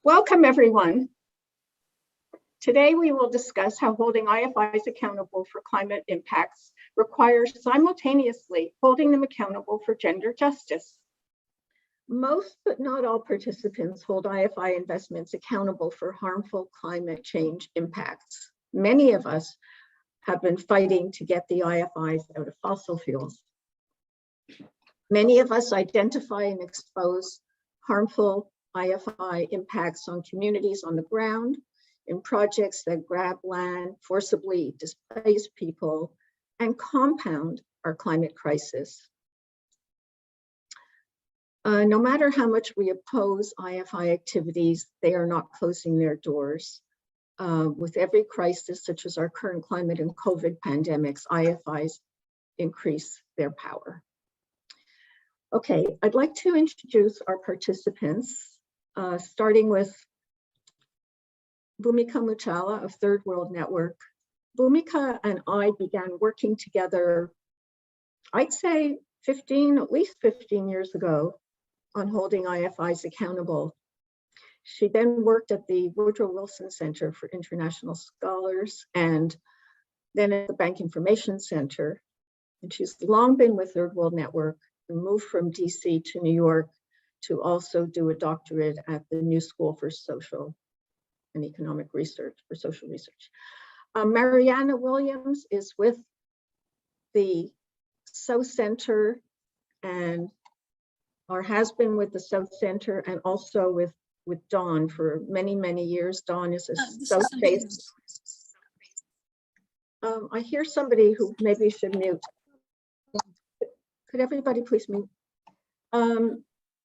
Welcome, everyone. Today, we will discuss how holding IFIs accountable for climate impacts requires simultaneously holding them accountable for gender justice. Most, but not all participants hold IFI investments accountable for harmful climate change impacts. Many of us have been fighting to get the IFIs out of fossil fuels. Many of us identify and expose harmful IFI impacts on communities on the ground, in projects that grab land, forcibly displace people, and compound our climate crisis. No matter how much we oppose IFI activities, they are not closing their doors. With every crisis, such as our current climate and COVID pandemics, IFIs increase their power. Okay, I'd like to introduce our participants. Starting with Bhumika Muchhala of Third World Network. Bhumika and I began working together, I'd say at least 15 years ago, on holding IFIs accountable. She then worked at the Woodrow Wilson Center for International Scholars and then at the Bank Information Center. And she's long been with Third World Network and moved from DC to New York to also do a doctorate at the New School for Social and Economic Research, for social research. Mariama Williams is with the South Center and has been with the South Center and also with Dawn for many, many years. Dawn is a South-based. I hear somebody who maybe should mute. Could everybody please mute?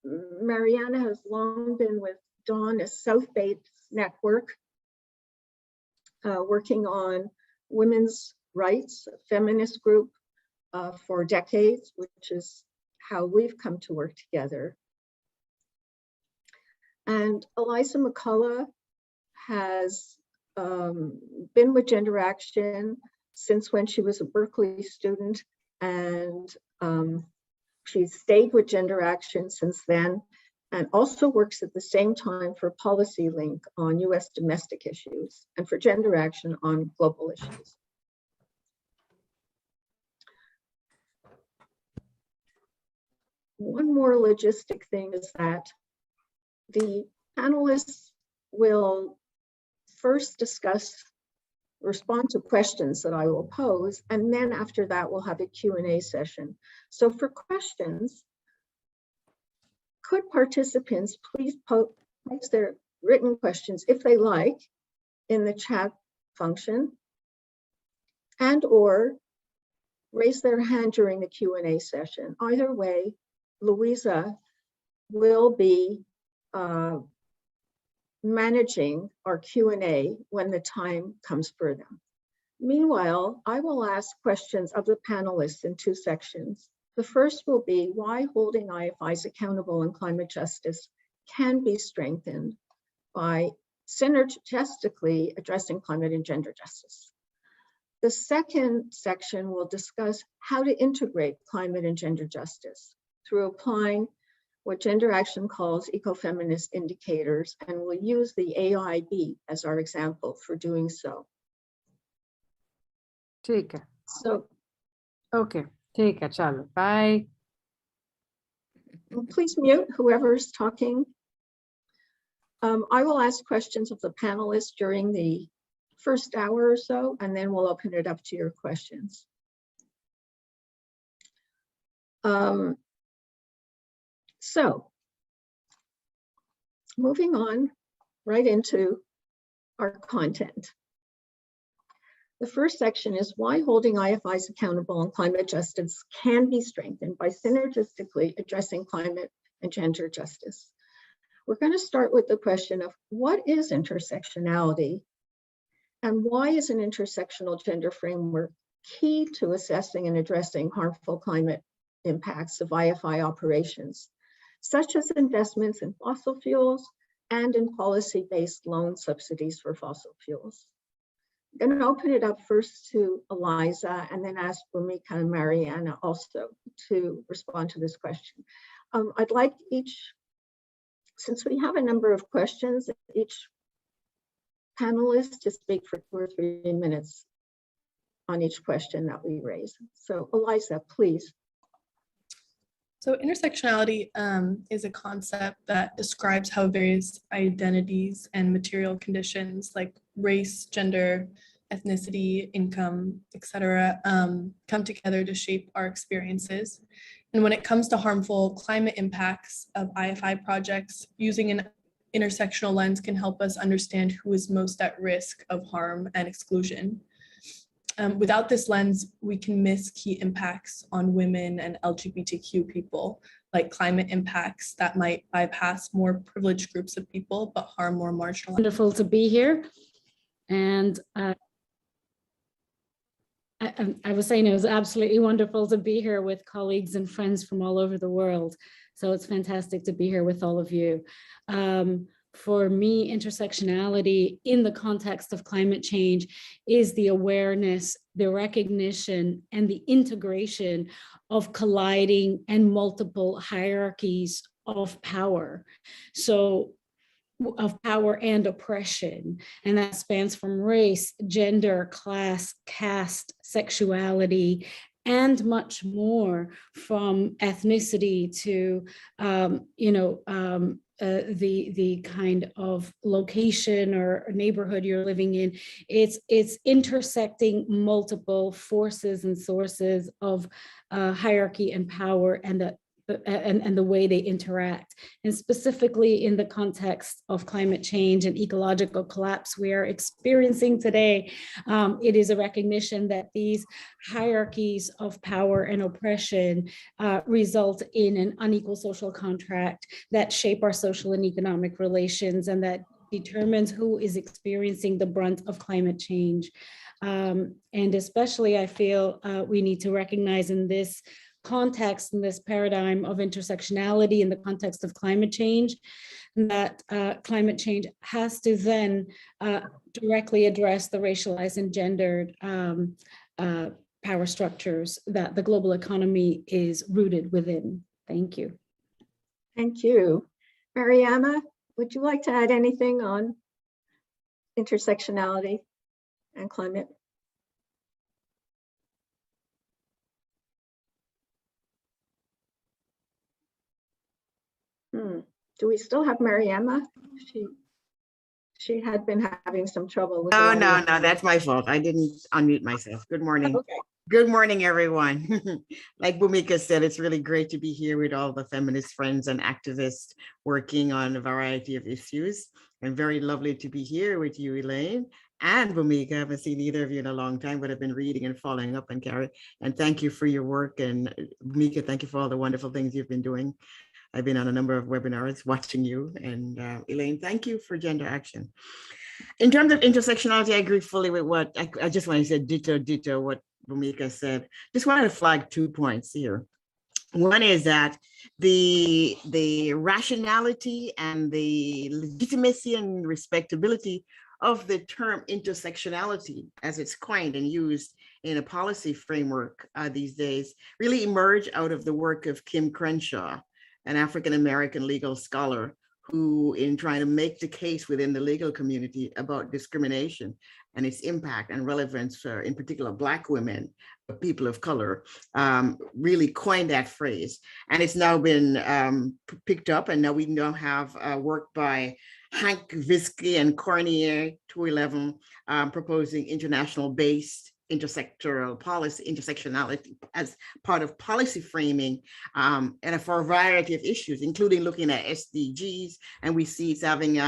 Mariama has long been with Dawn, a South-based network, working on women's rights, a feminist group for decades, which is how we've come to work together. And Eliza McCullough has been with Gender Action since when she was a Berkeley student, and she's stayed with Gender Action since then, and also works at the same time for Policy Link on US domestic issues and for Gender Action on global issues. One more logistic thing is that the panelists will first respond to questions that I will pose, and then after that we'll have a Q&A session. So for questions, could participants please place their written questions, if they like, in the chat function, and or raise their hand during the Q&A session. Either way, Louisa will be managing our Q&A when the time comes for them. Meanwhile, I will ask questions of the panelists in two sections. The first will be why holding IFIs accountable in climate justice can be strengthened by synergistically addressing climate and gender justice. The second section will discuss how to integrate climate and gender justice through applying what Gender Action calls ecofeminist indicators, and we'll use the AIIB as our example for doing so. ठीक है. So, Okay, ठीक है, चलो, bye. Please mute whoever's talking. I will ask questions of the panelists during the first hour or so, and then we'll open it up to your questions. So, moving on right into our content. The first section is why holding IFIs accountable on climate justice can be strengthened by synergistically addressing climate and gender justice. We're going to start with the question of what is intersectionality and why is an intersectional gender framework key to assessing and addressing harmful climate impacts of IFI operations, such as investments in fossil fuels and in policy-based loan subsidies for fossil fuels. I'm going to open it up first to Eliza and then ask Bhumika and Mariama also to respond to this question. I'd like each since we have a number of questions, each panelist to speak for 2 or 3 minutes on each question that we raise. So Eliza, please. So intersectionality is a concept that describes how various identities and material conditions like race, gender, ethnicity, income, etc., come together to shape our experiences. And when it comes to harmful climate impacts of IFI projects, using an intersectional lens can help us understand who is most at risk of harm and exclusion. Without this lens, we can miss key impacts on women and LGBTQ people, like climate impacts that might bypass more privileged groups of people, but harm more marginalized. Wonderful to be here. And I was saying it was absolutely wonderful to be here with colleagues and friends from all over the world. So it's fantastic to be here with all of you. For me, intersectionality in the context of climate change is the awareness, the recognition, and the integration of colliding and multiple hierarchies of power. So of power and oppression, and that spans from race, gender, class, caste, sexuality, and much more, from ethnicity to the kind of location or neighborhood you're living in. It's intersecting multiple forces and sources of hierarchy and power, and the way they interact. And specifically in the context of climate change and ecological collapse we are experiencing today, it is a recognition that these hierarchies of power and oppression result in an unequal social contract that shape our social and economic relations, and that determines who is experiencing the brunt of climate change. And especially I feel we need to recognize in this context, in this paradigm of intersectionality in the context of climate change, that climate change has to then directly address the racialized and gendered power structures that the global economy is rooted within. Thank you. Thank you. Mariama, would you like to add anything on intersectionality and climate? Do we still have Mariama? She had been having some trouble with No, that's my fault. I didn't unmute myself. Good morning. Okay. Good morning, everyone. Like Bhumika said, it's really great to be here with all the feminist friends and activists working on a variety of issues. And very lovely to be here with you, Elaine, and Bhumika. I haven't seen either of you in a long time, but I've been reading and following up on Carrie. And thank you for your work. And Bhumika, thank you for all the wonderful things you've been doing. I've been on a number of webinars watching you. And Elaine, thank you for gender action. In terms of intersectionality, I agree fully with what I just want to say, ditto what Bhumika said. Just wanted to flag 2 points here. One is that the rationality and the legitimacy and respectability of the term intersectionality, as it's coined and used in a policy framework these days, really emerge out of the work of Kim Crenshaw, an African-American legal scholar who, in trying to make the case within the legal community about discrimination and its impact and relevance for, in particular, Black women, people of color, really coined that phrase. And it's now been picked up, and now we have work by Hank Visky and Cornier 211 proposing international-based intersectoral policy, intersectionality as part of policy framing, and for a variety of issues, including looking at SDGs, and we see it's having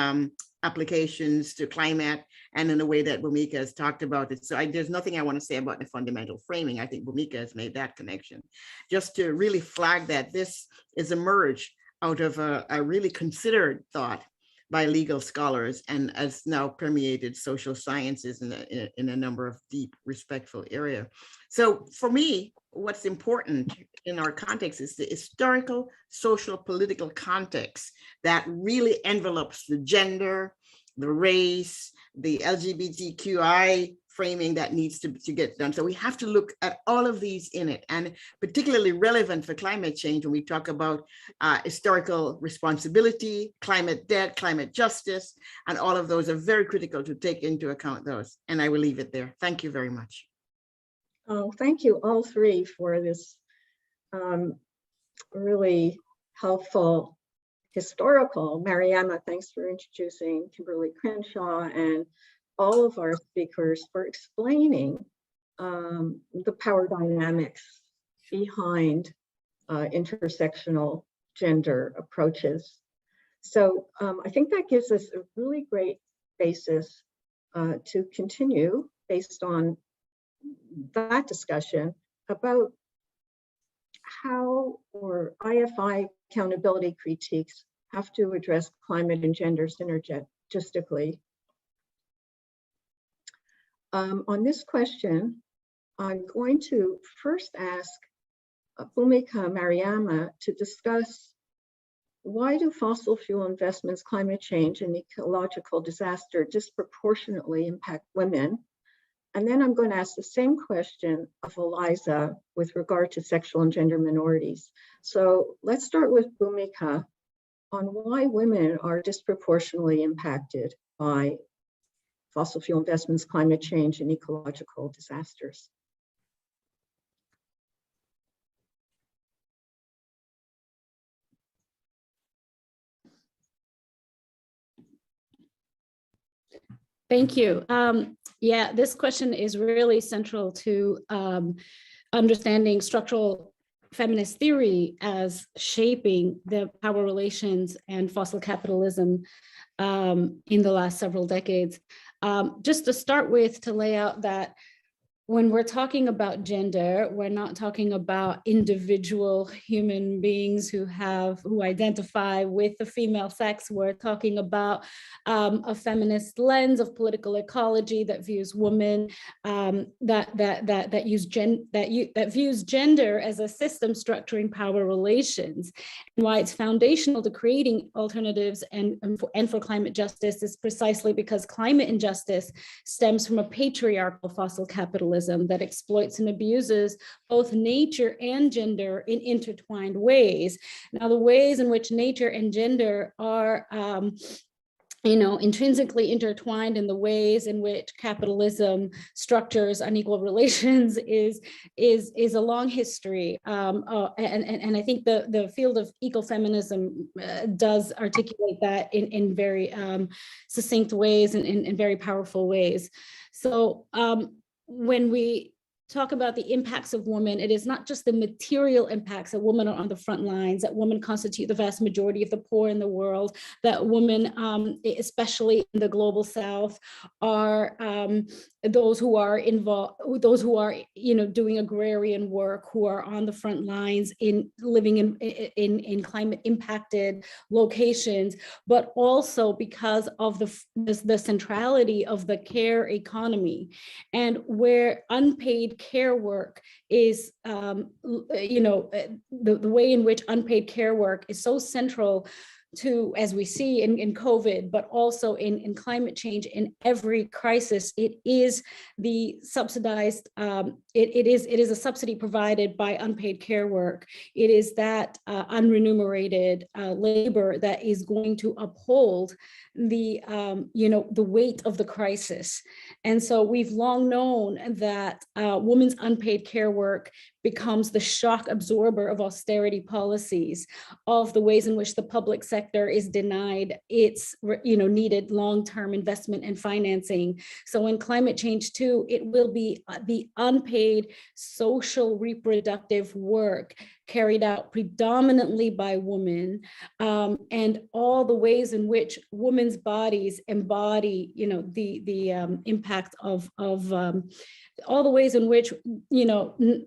applications to climate, and in a way that Bhumika has talked about it. So there's nothing I want to say about the fundamental framing. I think Bhumika has made that connection. Just to really flag that this is emerged out of a really considered thought by legal scholars, and has now permeated social sciences in a number of deep, respectful areas. So for me, what's important in our context is the historical, social, political context that really envelopes the gender, the race, the LGBTQI framing that needs to get done. So we have to look at all of these in it, and particularly relevant for climate change when we talk about historical responsibility, climate debt, climate justice, and all of those are very critical to take into account those. And I will leave it there. Thank you very much. Oh, thank you all three for this really helpful historical. Mariama, thanks for introducing Kimberly Crenshaw, and all of our speakers for explaining the power dynamics behind intersectional gender approaches. So I think that gives us a really great basis to continue based on that discussion about how or IFI accountability critiques have to address climate and gender synergistically. On this question, I'm going to first ask Bhumika Mariama to discuss why do fossil fuel investments, climate change, and ecological disaster disproportionately impact women? And then I'm going to ask the same question of Eliza with regard to sexual and gender minorities. So let's start with Bhumika on why women are disproportionately impacted by fossil fuel investments, climate change, and ecological disasters. Thank you. Yeah, this question is really central to understanding structural feminist theory as shaping the power relations and fossil capitalism in the last several decades. Just to start with, to lay out that when we're talking about gender, we're not talking about individual human beings who identify with the female sex. We're talking about a feminist lens of political ecology that views women, that views gender as a system structuring power relations. And why it's foundational to creating alternatives and for climate justice is precisely because climate injustice stems from a patriarchal fossil capitalism that exploits and abuses both nature and gender in intertwined ways. Now, the ways in which nature and gender are intrinsically intertwined in the ways in which capitalism structures unequal relations is a long history. And I think the field of ecofeminism does articulate that in very succinct ways and in very powerful ways. So when we talk about the impacts of women, it is not just the material impacts that women are on the front lines, that women constitute the vast majority of the poor in the world, that women, especially in the global South, are those who are involved, those who are, doing agrarian work, who are on the front lines in living in climate impacted locations, but also because of the centrality of the care economy, and where unpaid care work is, the way in which unpaid care work is so central to, as we see in COVID, but also in climate change, in every crisis. It is the subsidized, it is a subsidy provided by unpaid care work. It is that unremunerated labor that is going to uphold the weight of the crisis. And so we've long known that women's unpaid care work becomes the shock absorber of austerity policies, of the ways in which the public sector is denied its needed long-term investment and financing. So in climate change too, it will be the unpaid social reproductive work carried out predominantly by women, and all the ways in which women's bodies embody, the impact of all the ways in which,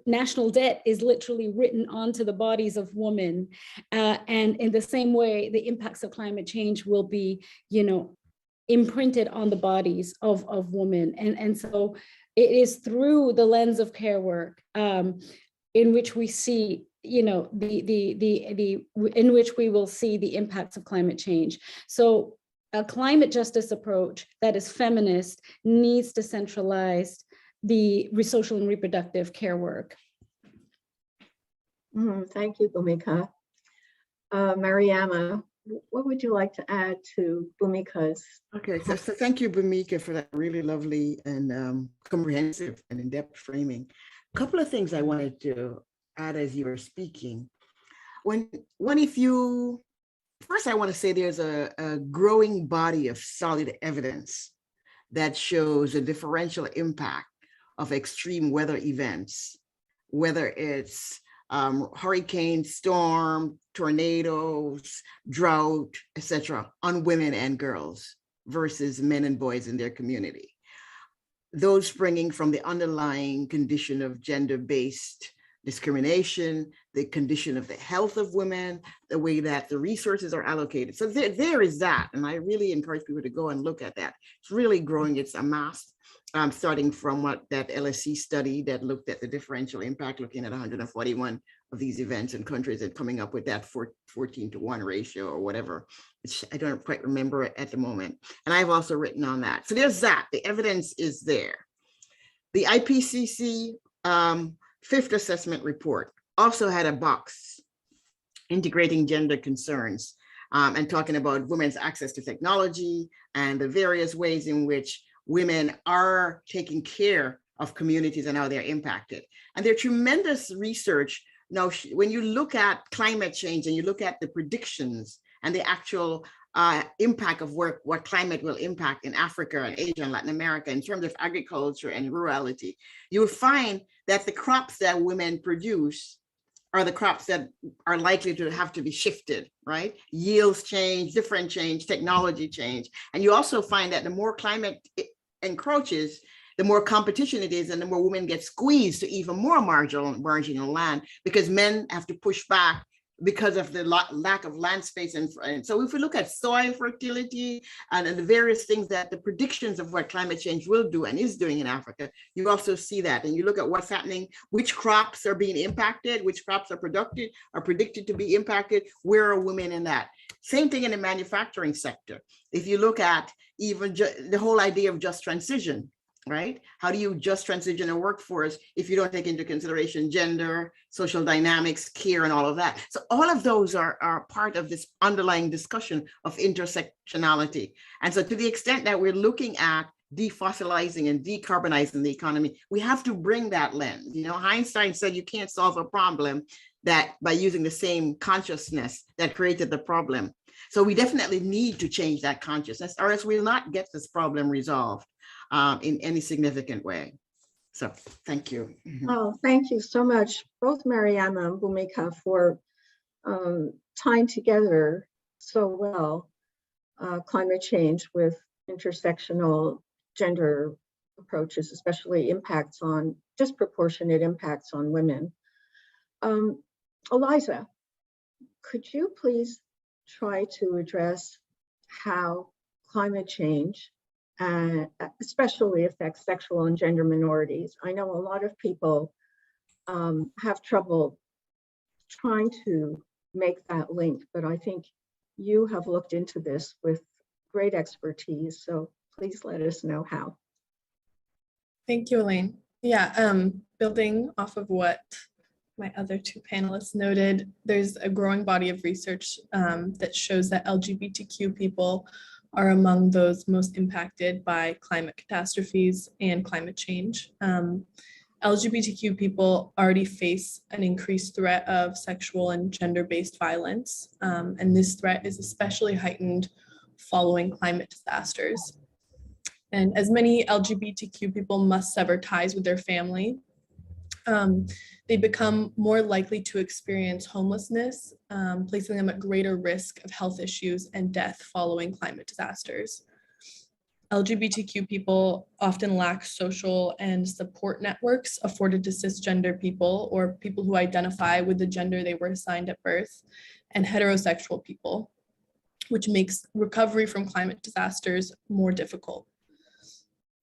national debt is literally written onto the bodies of women. And in the same way, the impacts of climate change will be, imprinted on the bodies of women. And so it is through the lens of care work in which we see, in which we will see the impacts of climate change. So a climate justice approach that is feminist needs to centralize the social and reproductive care work. Thank you, Bhumika. Mariama, what would you like to add to Bhumika's? Okay, so thank you, Bhumika, for that really lovely and comprehensive and in-depth framing. A couple of things I wanted to add as you were speaking. First I want to say there's a growing body of solid evidence that shows a differential impact of extreme weather events, whether it's hurricane, storm, tornadoes, drought, etc., on women and girls versus men and boys in their community. Those springing from the underlying condition of gender-based discrimination, the condition of the health of women, the way that the resources are allocated. So there is that, and I really encourage people to go and look at that. It's really growing, it's amassed, starting from what that LSE study that looked at the differential impact, looking at 141 of these events in countries and coming up with that 14-to-1 ratio or whatever, which I don't quite remember at the moment. And I've also written on that. So there's that, the evidence is there. The IPCC fifth assessment report also had a box integrating gender concerns and talking about women's access to technology and the various ways in which women are taking care of communities and how they're impacted. And there's tremendous research. Now, when you look at climate change and you look at the predictions and the actual impact of what climate will impact in Africa and Asia and Latin America in terms of agriculture and rurality, you will find that the crops that women produce are the crops that are likely to have to be shifted, right? Yields change, different change, technology change. And you also find that the more climate encroaches, the more competition it is and the more women get squeezed to even more marginal land because men have to push back because of the lack of land space. And so if we look at soil fertility and the various things that the predictions of what climate change will do and is doing in Africa, you also see that. And you look at what's happening, which crops are being impacted, which crops are predicted to be impacted, where are women in that? Same thing in the manufacturing sector. If you look at even the whole idea of just transition, right? How do you just transition a workforce if you don't take into consideration gender, social dynamics, care, and all of that? So all of those are part of this underlying discussion of intersectionality. And so to the extent that we're looking at defossilizing and decarbonizing the economy, we have to bring that lens. You know, Einstein said you can't solve a problem that by using the same consciousness that created the problem. So we definitely need to change that consciousness or else we'll not get this problem resolved in any significant way. So thank you. Oh, thank you so much, both Mariama and Bhumika, for tying together so well climate change with intersectional gender approaches, especially disproportionate impacts on women. Eliza, could you please try to address how climate change especially affects sexual and gender minorities? I know a lot of people have trouble trying to make that link, but I think you have looked into this with great expertise, so please let us know how. Thank you, Elaine. Yeah, building off of what my other two panelists noted, there's a growing body of research that shows that LGBTQ people are among those most impacted by climate catastrophes and climate change. LGBTQ people already face an increased threat of sexual and gender-based violence, and this threat is especially heightened following climate disasters. And as many LGBTQ people must sever ties with their family, they become more likely to experience homelessness, placing them at greater risk of health issues and death following climate disasters. LGBTQ people often lack social and support networks afforded to cisgender people or people who identify with the gender they were assigned at birth, and heterosexual people, which makes recovery from climate disasters more difficult.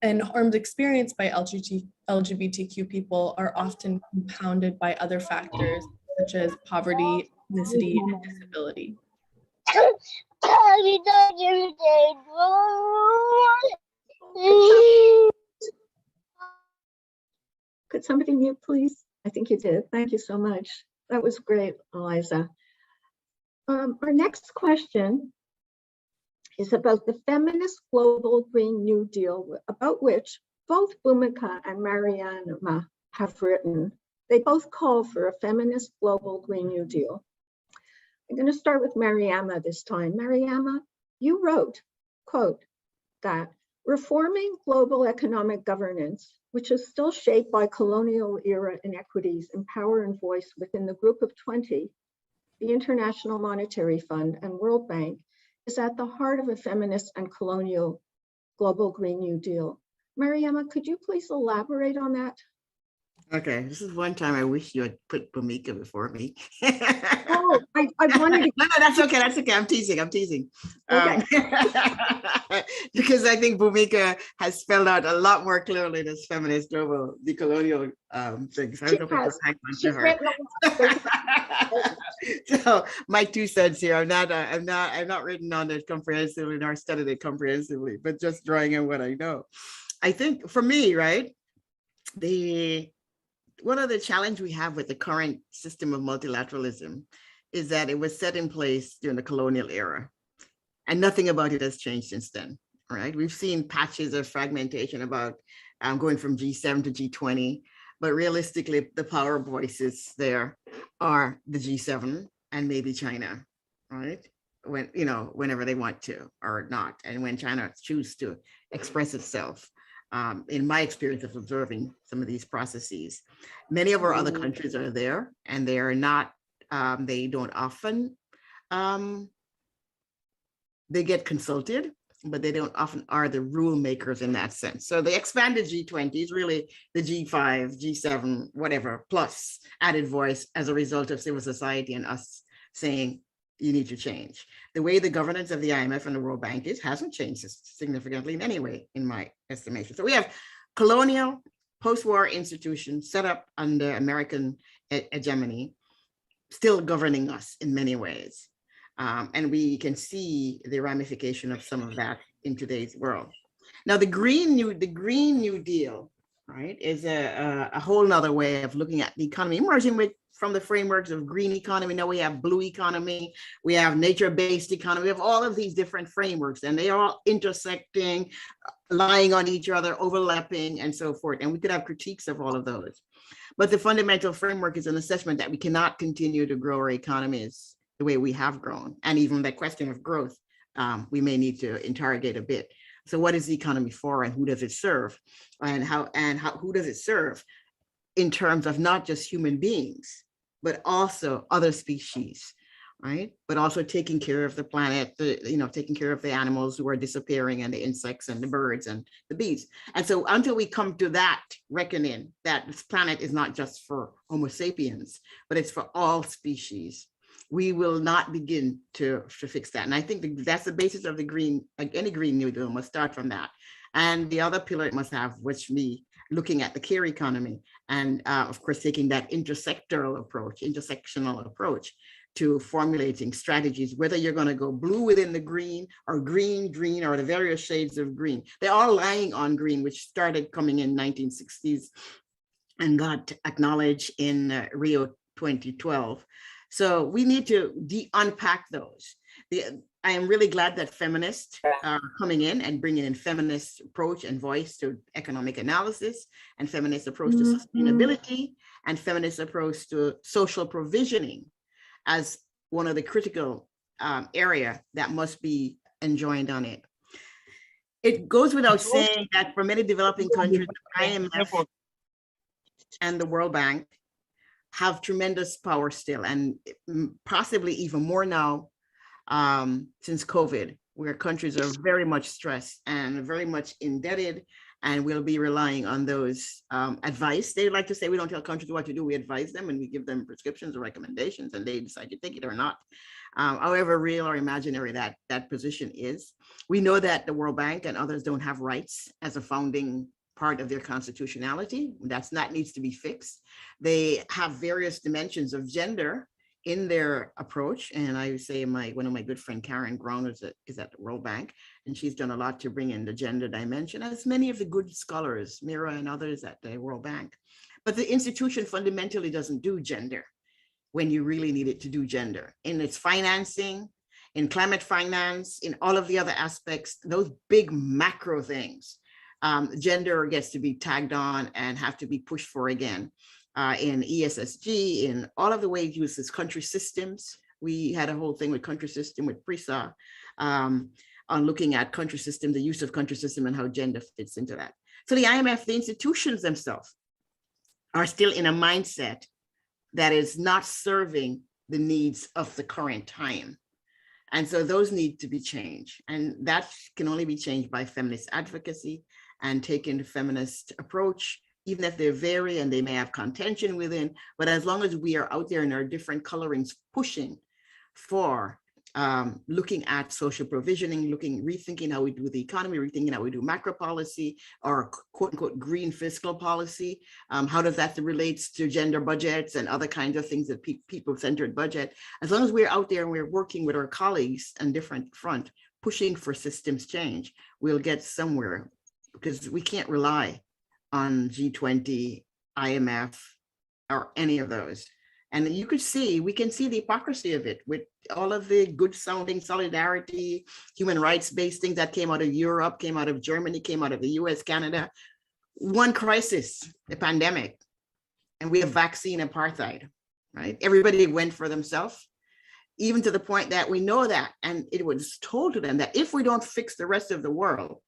And harms experienced by LGBTQ people are often compounded by other factors such as poverty, ethnicity, and disability. Could somebody mute, please? I think you did. Thank you so much. That was great, Eliza. Our next question is about the feminist global Green New Deal, about which both Bhumika and Mariama have written. They both call for a feminist global Green New Deal. I'm going to start with Mariama this time. Mariama, you wrote, quote, that reforming global economic governance, which is still shaped by colonial era inequities in power and voice within the Group of 20, the International Monetary Fund and World Bank, is at the heart of a feminist and colonial global Green New Deal. Mariama, could you please elaborate on that? Okay, this is one time I wish you had put Bhumika before me. Oh, I wanted to. No, that's okay. That's okay. I'm teasing. Okay. Because I think Bhumika has spelled out a lot more clearly this feminist global decolonial thing. So I don't know if I can She's her. written a lot. So my 2 cents here. I'm not written on it comprehensively nor studied it comprehensively, but just drawing on what I know. I think for me, right, one of the challenges we have with the current system of multilateralism is that it was set in place during the colonial era, and nothing about it has changed since then. Right? We've seen patches of fragmentation about going from G7 to G20, but realistically, the power voices there are the G7 and maybe China, right? Whenever they want to or not, and when China chooses to express itself. In my experience of observing some of these processes, many of our other countries are there, and they are not, they don't often, they get consulted, but they don't often are the rule makers in that sense. So the expanded G20 is really the G5, G7, whatever, plus added voice as a result of civil society and us saying, you need to change. The way the governance of the IMF and the World Bank hasn't changed significantly in any way, in my estimation. So we have colonial post-war institutions set up under American hegemony, still governing us in many ways. And we can see the ramification of some of that in today's world. Now, the Green New Deal, right, is a whole nother way of looking at the economy, emerging from the frameworks of green economy. Now we have blue economy, we have nature-based economy, we have all of these different frameworks, and they are all intersecting, lying on each other, overlapping, and so forth. And we could have critiques of all of those. But the fundamental framework is an assessment that we cannot continue to grow our economies the way we have grown. And even that question of growth, we may need to interrogate a bit. So what is the economy for, and who does it serve? And who does it serve in terms of not just human beings, but also other species, right? But also taking care of the planet, taking care of the animals who are disappearing, and the insects and the birds and the bees. And so until we come to that reckoning that this planet is not just for Homo sapiens, but it's for all species, we will not begin to fix that. And I think that's the basis of any Green New Deal must start from that. And the other pillar it must have, which me looking at the care economy, and of course, taking that intersectional approach to formulating strategies, whether you're going to go blue within the green, or green, or the various shades of green. They're all lying on green, which started coming in 1960s and got acknowledged in Rio 2012. So we need to unpack those. I am really glad that feminists are coming in and bringing in feminist approach and voice to economic analysis, and feminist approach to sustainability, and feminist approach to social provisioning as one of the critical area that must be enjoined on it. It goes without saying that for many developing countries, the IMF and the World Bank have tremendous power still, and possibly even more now since COVID, where countries are very much stressed and very much indebted, and we'll be relying on those advice. They like to say we don't tell countries what to do, we advise them, and we give them prescriptions or recommendations, and they decide to take it or not. However real or imaginary that position is. We know that the World Bank and others don't have rights as a founding part of their constitutionality. That needs to be fixed. They have various dimensions of gender in their approach. And I would say one of my good friend, Karen Grown, is at the World Bank, and she's done a lot to bring in the gender dimension, as many of the good scholars, Mira and others at the World Bank. But the institution fundamentally doesn't do gender when you really need it to do gender. In its financing, in climate finance, in all of the other aspects, those big macro things, gender gets to be tagged on and have to be pushed for again. In ESSG, in all of the way it uses country systems. We had a whole thing with country system with PRISA on looking at country system, the use of country system and how gender fits into that. So the IMF, the institutions themselves are still in a mindset that is not serving the needs of the current time. And so those need to be changed. And that can only be changed by feminist advocacy and taking the feminist approach, even if they vary and they may have contention within, but as long as we are out there in our different colorings pushing for looking at social provisioning, rethinking how we do the economy, rethinking how we do macro policy or quote unquote green fiscal policy, how does that relate to gender budgets and other kinds of things that people-centered budget. As long as we're out there and we're working with our colleagues on different front, pushing for systems change, we'll get somewhere, because we can't rely on G20, IMF, or any of those. And we can see the hypocrisy of it with all of the good sounding solidarity, human rights-based things that came out of Europe, came out of Germany, came out of the US, Canada. One crisis, the pandemic, and we have vaccine apartheid, right? Everybody went for themselves, even to the point that we know that, and it was told to them that if we don't fix the rest of the world,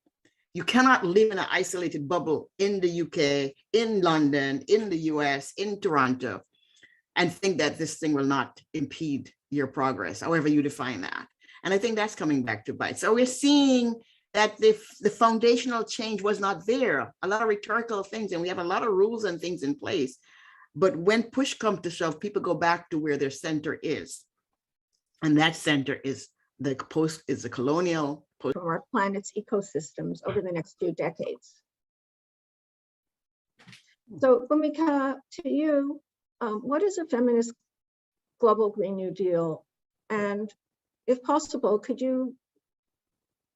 you cannot live in an isolated bubble in the UK, in London, in the US, in Toronto, and think that this thing will not impede your progress, however you define that. And I think that's coming back to bite. So we're seeing that the foundational change was not there, a lot of rhetorical things, and we have a lot of rules and things in place. But when push comes to shove, people go back to where their center is. And that center is the colonial from our planet's ecosystems over the next few decades. So Bhumika, to you, what is a feminist global Green New Deal? And if possible, could you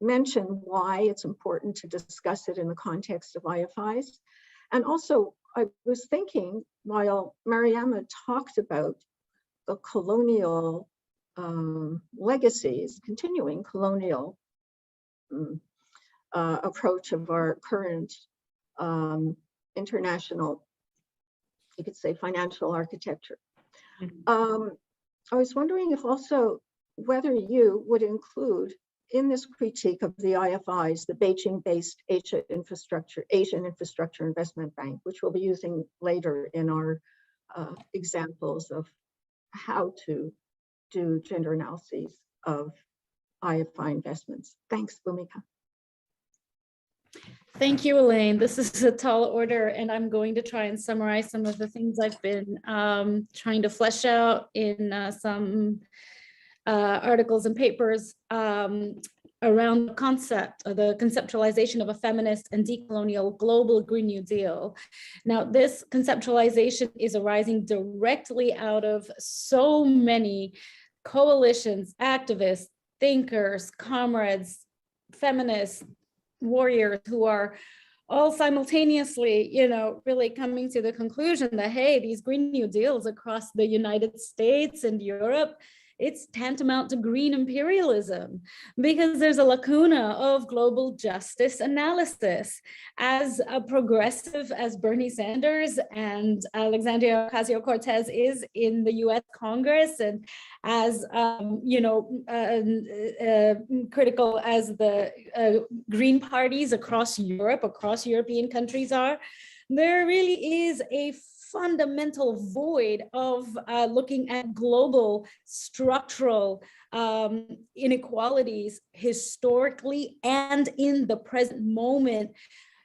mention why it's important to discuss it in the context of IFIs? And also, I was thinking, while Mariama talked about the colonial legacies, continuing colonial approach of our current international, you could say, financial architecture. I was wondering if also whether you would include in this critique of the IFIs, the Beijing-based Asian Infrastructure Investment Bank, which we'll be using later in our examples of how to do gender analyses of IFI investments. Thanks, Bhumika. Thank you, Elaine. This is a tall order, and I'm going to try and summarize some of the things I've been trying to flesh out in some articles and papers around the concept of the conceptualization of a feminist and decolonial global Green New Deal. Now, this conceptualization is arising directly out of so many coalitions, activists, thinkers, comrades, feminists, warriors who are all simultaneously, really coming to the conclusion that, hey, these Green New Deals across the United States and Europe, it's tantamount to green imperialism because there's a lacuna of global justice analysis. As progressive as Bernie Sanders and Alexandria Ocasio-Cortez is in the US Congress, and as critical as the Green parties across Europe, across European countries are, there really is a fundamental void of looking at global structural inequalities historically and in the present moment,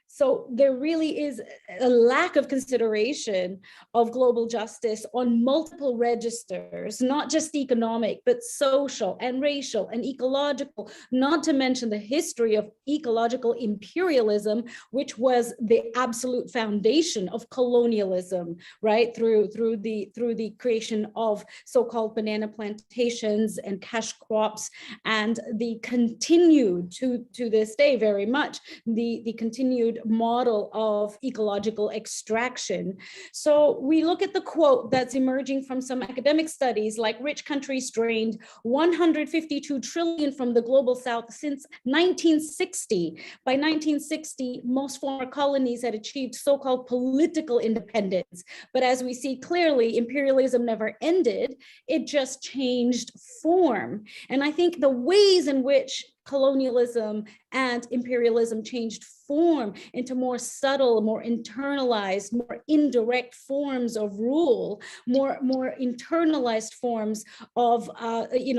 So there really is a lack of consideration of global justice on multiple registers, not just economic, but social and racial and ecological, not to mention the history of ecological imperialism, which was the absolute foundation of colonialism, right? Through the creation of so-called banana plantations and cash crops, and the continued to this day very much the continued model of ecological extraction. So we look at the quote that's emerging from some academic studies, like rich countries drained 152 trillion from the global south since 1960. By 1960, most former colonies had achieved so-called political independence. But as we see clearly, imperialism never ended, it just changed form. And I think the ways in which colonialism and imperialism changed form into more subtle, more internalized, more indirect forms of rule, more internalized forms of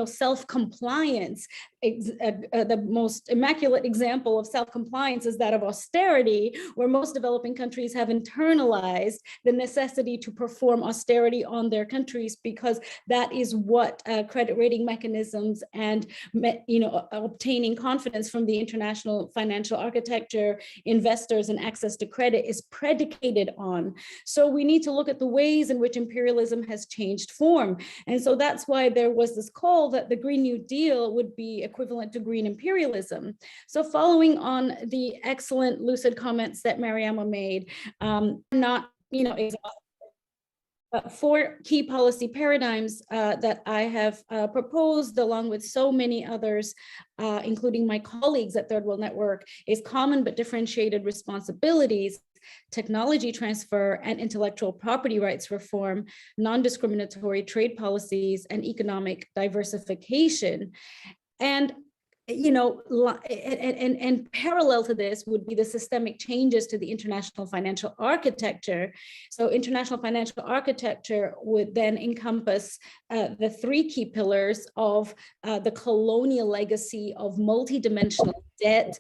self-compliance. The most immaculate example of self-compliance is that of austerity, where most developing countries have internalized the necessity to perform austerity on their countries, because that is what credit rating mechanisms and obtaining confidence from the international financial architecture, investors, and access to credit is predicated on. So we need to look at the ways in which imperialism has changed form. And so that's why there was this call that the Green New Deal would be equivalent to green imperialism. So following on the excellent lucid comments that Mariama made, four key policy paradigms that I have proposed, along with so many others, including my colleagues at Third World Network, is common but differentiated responsibilities, technology transfer and intellectual property rights reform, non-discriminatory trade policies, and economic diversification. And and parallel to this would be the systemic changes to the international financial architecture. So international financial architecture would then encompass the three key pillars of the colonial legacy of multidimensional debt,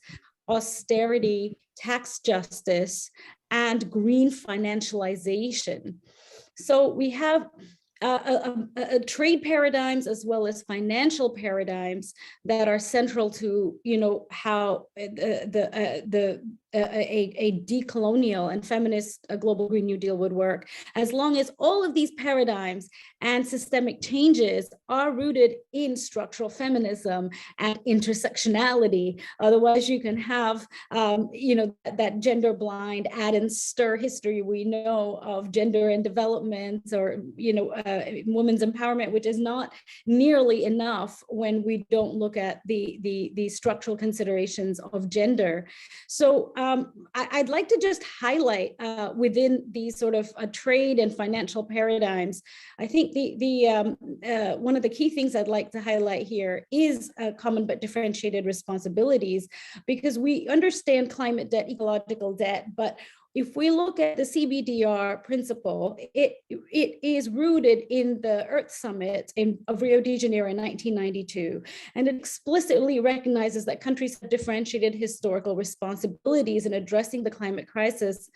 austerity, tax justice, and green financialization. So we have trade paradigms as well as financial paradigms that are central to how a decolonial and feminist global Green New Deal would work, as long as all of these paradigms and systemic changes are rooted in structural feminism and intersectionality. Otherwise, you can have that gender blind add and stir history we know of gender and development, or women's empowerment, which is not nearly enough when we don't look at the structural considerations of gender. So I'd like to just highlight within these sort of trade and financial paradigms, I think one of the key things I'd like to highlight here is common but differentiated responsibilities, because we understand climate debt, ecological debt, but if we look at the CBDR principle, it is rooted in the Earth Summit of Rio de Janeiro in 1992, and it explicitly recognizes that countries have differentiated historical responsibilities in addressing the climate crisis.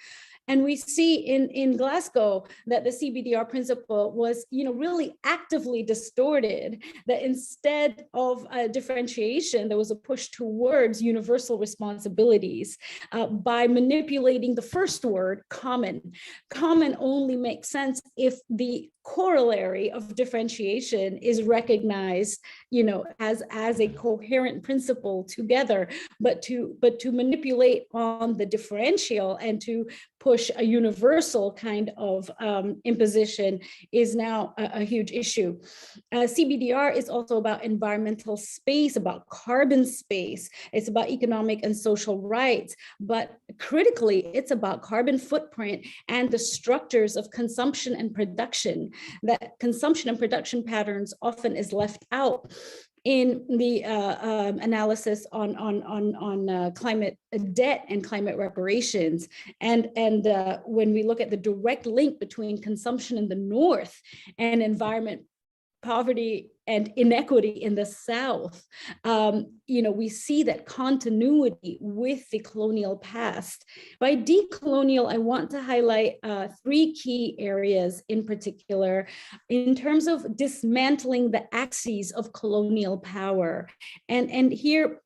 And we see in Glasgow that the CBDR principle was, really actively distorted, that instead of differentiation, there was a push towards universal responsibilities by manipulating the first word, common. Common only makes sense if the corollary of differentiation is recognized, as a coherent principle together, but to manipulate on the differential and to push a universal kind of imposition is now a huge issue. CBDR is also about environmental space, about carbon space. It's about economic and social rights, but critically, it's about carbon footprint and the structures of consumption and production. That consumption and production patterns often is left out in the analysis on climate debt and climate reparations. And when we look at the direct link between consumption in the North and environment poverty and inequity in the South, we see that continuity with the colonial past. By decolonial, I want to highlight three key areas in particular in terms of dismantling the axes of colonial power. And here,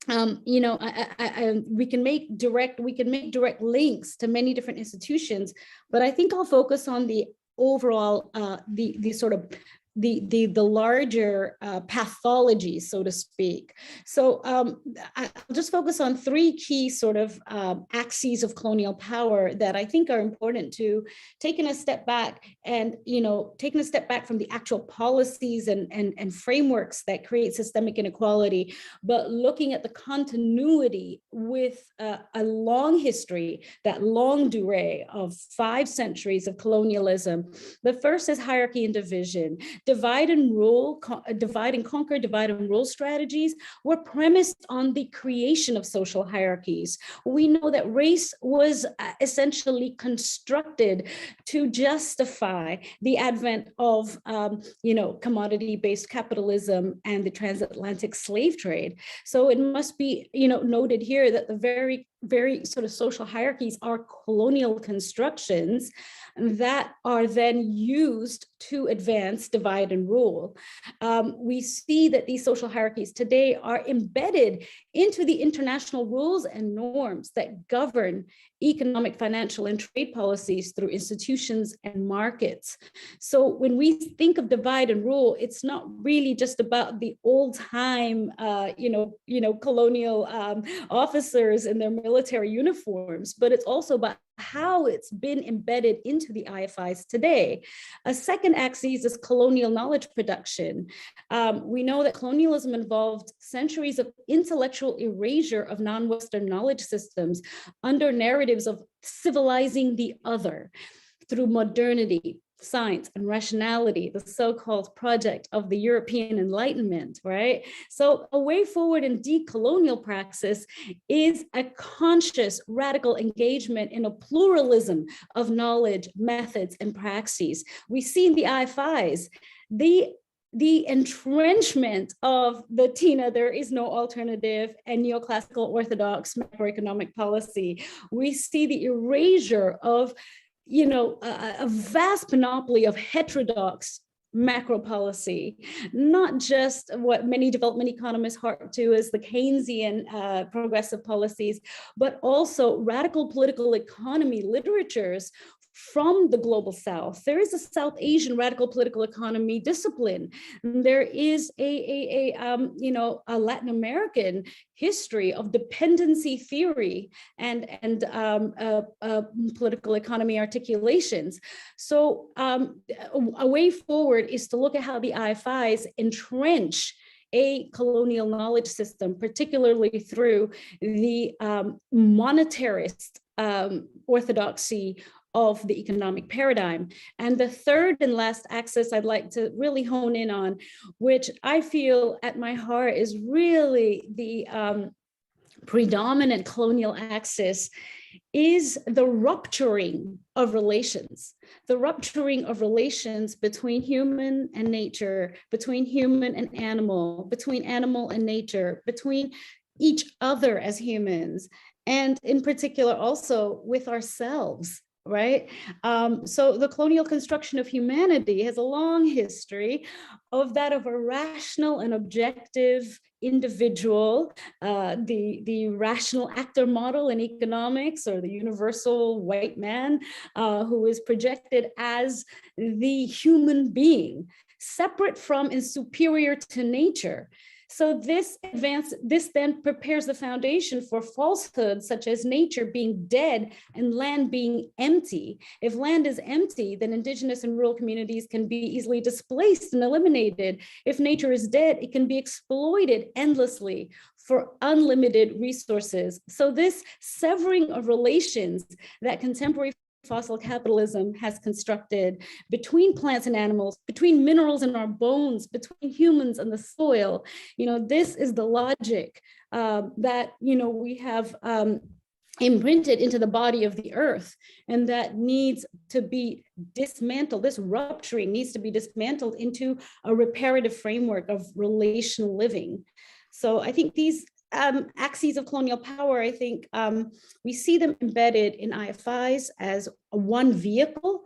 we can make direct links to many different institutions, but I think I'll focus on the overall, the sort of the larger pathology, so to speak. So I'll just focus on three key sort of axes of colonial power that I think are important to taking a step back and, taking a step back from the actual policies and frameworks that create systemic inequality, but looking at the continuity with a long history, that long durée of 5 centuries of colonialism. The first is hierarchy and division. Divide and conquer, divide and rule strategies were premised on the creation of social hierarchies. We know that race was essentially constructed to justify the advent of, commodity-based capitalism and the transatlantic slave trade. So it must be, noted here that the very, very sort of social hierarchies are colonial constructions that are then used to advance divide and rule. We see that these social hierarchies today are embedded into the international rules and norms that govern economic, financial, and trade policies through institutions and markets. So when we think of divide and rule, it's not really just about the old time, colonial officers in their military uniforms, but it's also about how it's been embedded into the IFIs today. A second axis is colonial knowledge production. We know that colonialism involved centuries of intellectual erasure of non-Western knowledge systems under narratives of civilizing the other through modernity, science, and rationality, the so-called project of the European Enlightenment, right? So a way forward in decolonial praxis is a conscious radical engagement in a pluralism of knowledge, methods, and praxis. We see in the IFIs, the entrenchment of the TINA, there is no alternative, and neoclassical orthodox macroeconomic policy. We see the erasure of a vast panoply of heterodox macro policy, not just what many development economists harp to as the Keynesian progressive policies, but also radical political economy literatures from the global South. There is a South Asian radical political economy discipline. There is a Latin American history of dependency theory and political economy articulations. So a way forward is to look at how the IFIs entrench a colonial knowledge system, particularly through the monetarist orthodoxy of the economic paradigm. And the third and last axis I'd like to really hone in on, which I feel at my heart is really the predominant colonial axis, is the rupturing of relations. The rupturing of relations between human and nature, between human and animal, between animal and nature, between each other as humans, and in particular also with ourselves. Right? So the colonial construction of humanity has a long history of that of a rational and objective individual, the rational actor model in economics, or the universal white man who is projected as the human being, separate from and superior to nature. So this then prepares the foundation for falsehoods such as nature being dead and land being empty. If land is empty, then indigenous and rural communities can be easily displaced and eliminated. If nature is dead, it can be exploited endlessly for unlimited resources. So this severing of relations that contemporary fossil capitalism has constructed between plants and animals, between minerals in our bones, between humans and the soil, this is the logic that we have imprinted into the body of the earth, and that needs to be dismantled. This rupturing needs to be dismantled into a reparative framework of relational living. So I think these axes of colonial power, I think we see them embedded in IFIs as one vehicle.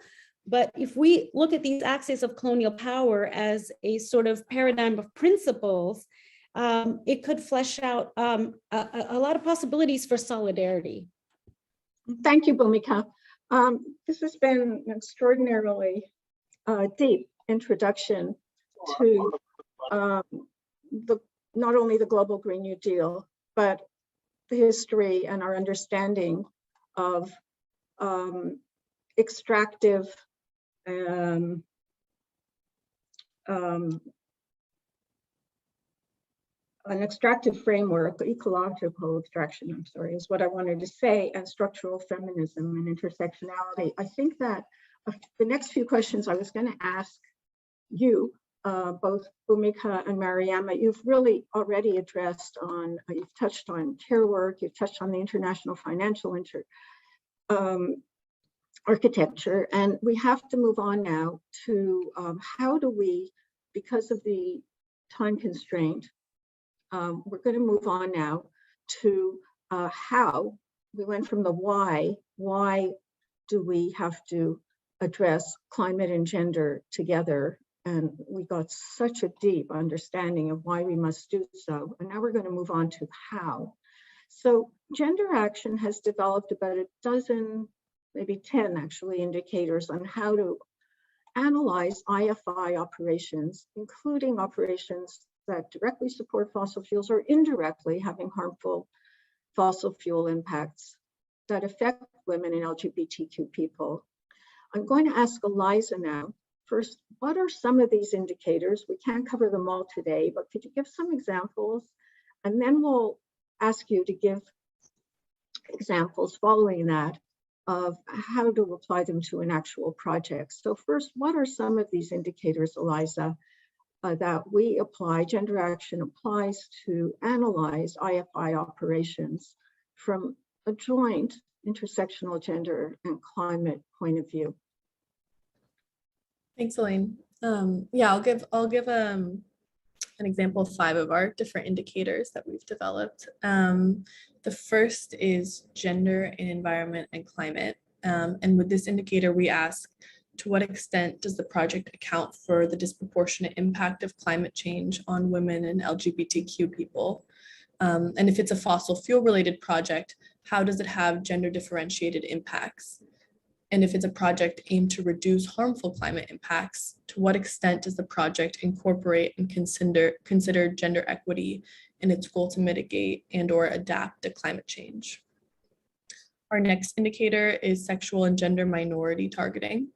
But if we look at these axes of colonial power as a sort of paradigm of principles, it could flesh out a lot of possibilities for solidarity. Thank you, Bhumika. This has been an extraordinarily deep introduction to not only the global Green New Deal, but the history and our understanding of extractive an extractive framework, ecological extraction, I'm sorry, is what I wanted to say, and structural feminism and intersectionality. I think that the next few questions I was going to ask you, both Bhumika and Mariama, you've really already addressed on, you've touched on care work, you've touched on the international financial architecture, and we have to move on now to how do we, because of the time constraint, we're going to move on now to how. We went from the why do we have to address climate and gender together, and we got such a deep understanding of why we must do so. And now we're going to move on to how. So gender action has developed about a dozen, maybe 10 actually, indicators on how to analyze IFI operations, including operations that directly support fossil fuels or indirectly having harmful fossil fuel impacts that affect women and LGBTQ people. I'm going to ask Eliza now. First, what are some of these indicators? We can't cover them all today, but could you give some examples? And then we'll ask you to give examples following that of how to apply them to an actual project. So first, what are some of these indicators, Eliza, that we apply, gender action applies to analyze IFI operations from a joint intersectional gender and climate point of view? Thanks, Elaine. Yeah, I'll give an example of 5 of our different indicators that we've developed. The first is gender in environment and climate. And with this indicator, we ask, to what extent does the project account for the disproportionate impact of climate change on women and LGBTQ people? And if it's a fossil fuel related project, how does it have gender differentiated impacts? And if it's a project aimed to reduce harmful climate impacts, to what extent does the project incorporate and consider gender equity in its goal to mitigate and or adapt to climate change? Our next indicator is sexual and gender minority targeting.